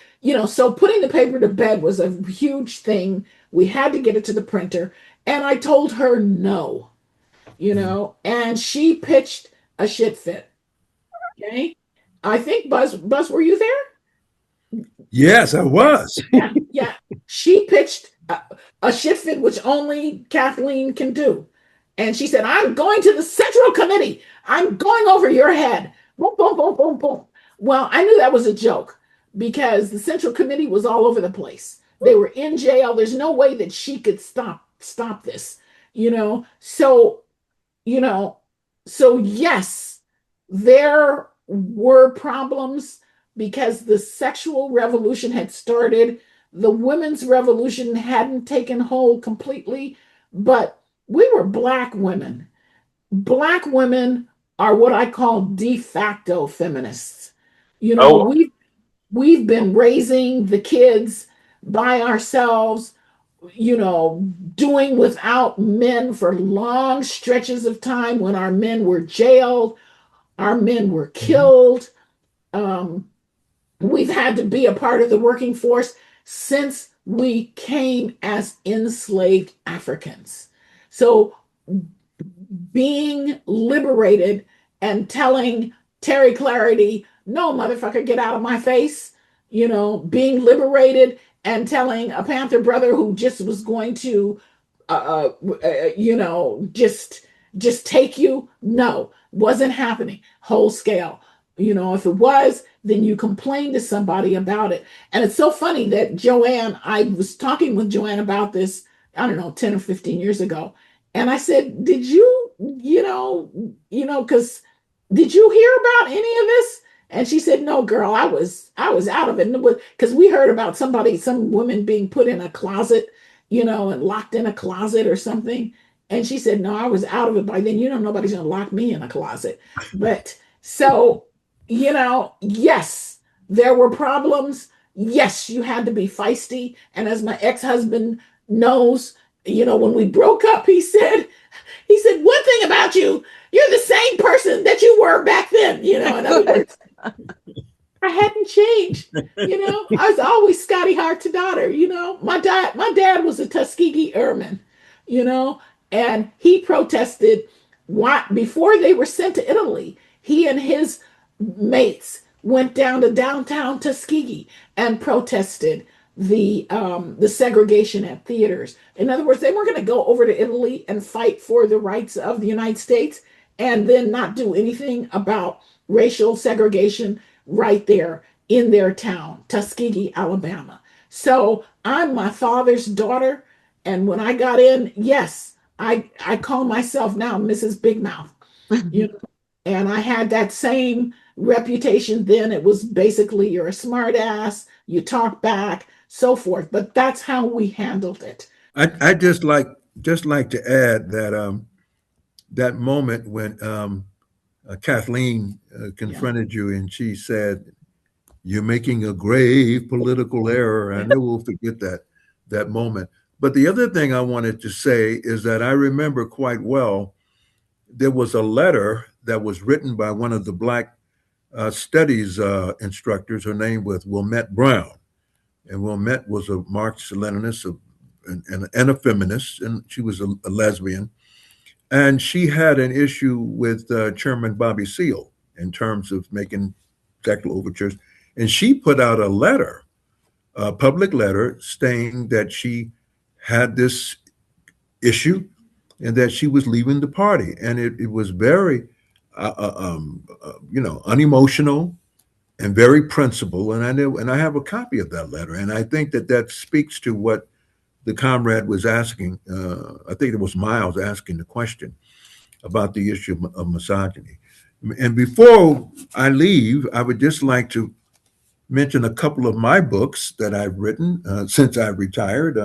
so putting the paper to bed was a huge thing. We had to get it to the printer. And I told her no, and she pitched a shit fit. Okay. I think Buzz, were you there? Yes, I was. Yeah. She pitched a shit fit, which only Kathleen can do. And she said, I'm going to the Central Committee. I'm going over your head. Boom, boom, boom, boom, boom. Well, I knew that was a joke because the Central Committee was all over the place. They were in jail. There's no way that she could stop this, So, so yes, there were problems because the sexual revolution had started. The women's revolution hadn't taken hold completely, but we were Black women. Black women are what I call de facto feminists. We've been raising the kids by ourselves, doing without men for long stretches of time when our men were jailed, our men were killed. We've had to be a part of the working force since we came as enslaved Africans. So being liberated and telling Terry Clarity, no, motherfucker, get out of my face, being liberated and telling a Panther brother who just was going to, just take you. No, wasn't happening. Whole scale. If it was, then you complain to somebody about it. And it's so funny that Joanne, I was talking with Joanne about this, I don't know, 10 or 15 years ago. And I said, did you, because did you hear about any of this? And she said, no, girl, I was out of it. Because we heard about some woman being put in a closet, and locked in a closet or something. And she said, no, I was out of it by then. Nobody's going to lock me in a closet. But so, yes, there were problems. Yes, you had to be feisty. And as my ex-husband knows, when we broke up, he said, one thing about you, you're the same person that you were back then. In other words, I hadn't changed. I was always Scotty Hart to daughter. My dad was a Tuskegee Airman, and he protested before they were sent to Italy. He and his mates went down to downtown Tuskegee and protested the segregation at theaters. In other words, they weren't going to go over to Italy and fight for the rights of the United States and then not do anything about racial segregation right there in their town, Tuskegee, Alabama. So I'm my father's daughter. And when I got in, yes, I call myself now Mrs. Big Mouth, and I had that same reputation then. It was basically you're a smart ass, you talk back, so forth. But that's how we handled it. I just like to add that that moment when Kathleen confronted you and she said, "You're making a grave political error." I never will forget that moment. But the other thing I wanted to say is that I remember quite well there was a letter that was written by one of the Black studies instructors. Her name was Wilmette Brown. And Wilmette was a Marxist-Leninist and a feminist, and she was a lesbian. And she had an issue with Chairman Bobby Seale in terms of making sexual overtures. And she put out a letter a public letter stating that she had this issue and that she was leaving the party. And it was very, unemotional and very principled. And I have a copy of that letter. And I think that that speaks to what the comrade was asking. I think it was Miles asking the question about the issue of misogyny. And before I leave, I would just like to mention a couple of my books that I've written since I've retired.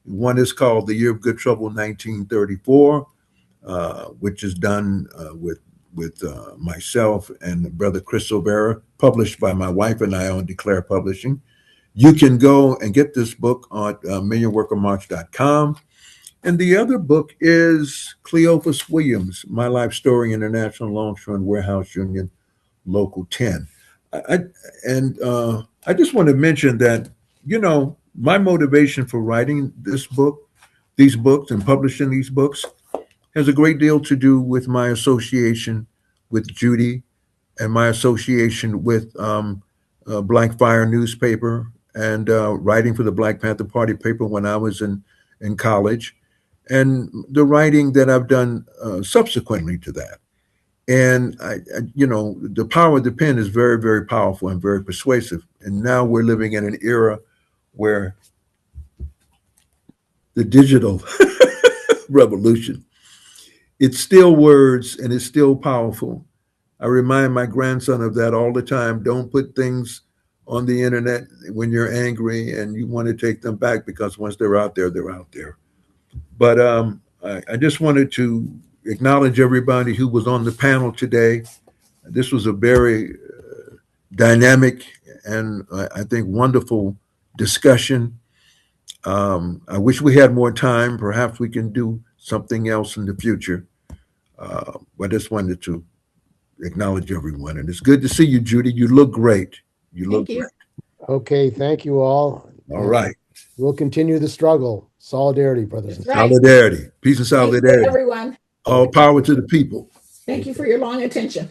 One is called The Year of Good Trouble, 1934, which is done with myself and brother Chris Silvera, published by my wife and I on Declare Publishing. You can go and get this book on millionworkermarch.com. And the other book is Cleophas Williams, My Life Story, International Longshoremen Warehouse Union, Local 10. I just want to mention that, my motivation for writing these books and publishing these books has a great deal to do with my association with Judy and my association with Black Fire newspaper and writing for the Black Panther Party paper when I was in college, and the writing that I've done subsequently to that. And the power of the pen is very, very powerful and very persuasive. And now we're living in an era where the digital revolution, it's still words and it's still powerful. I remind my grandson of that all the time. Don't put things on the internet when you're angry and you want to take them back, because once they're out there, they're out there. But I just wanted to acknowledge everybody who was on the panel today. This was a very dynamic and I think wonderful discussion. I wish we had more time. Perhaps we can do something else in the future. But I just wanted to acknowledge everyone. And it's good to see you, Judy. You look great. You look great. Okay, thank you all. All right. We'll continue the struggle. Solidarity, brothers and That's right. Solidarity. Peace and Thank you, solidarity. everyone. All power to the people. Thank you for your long attention.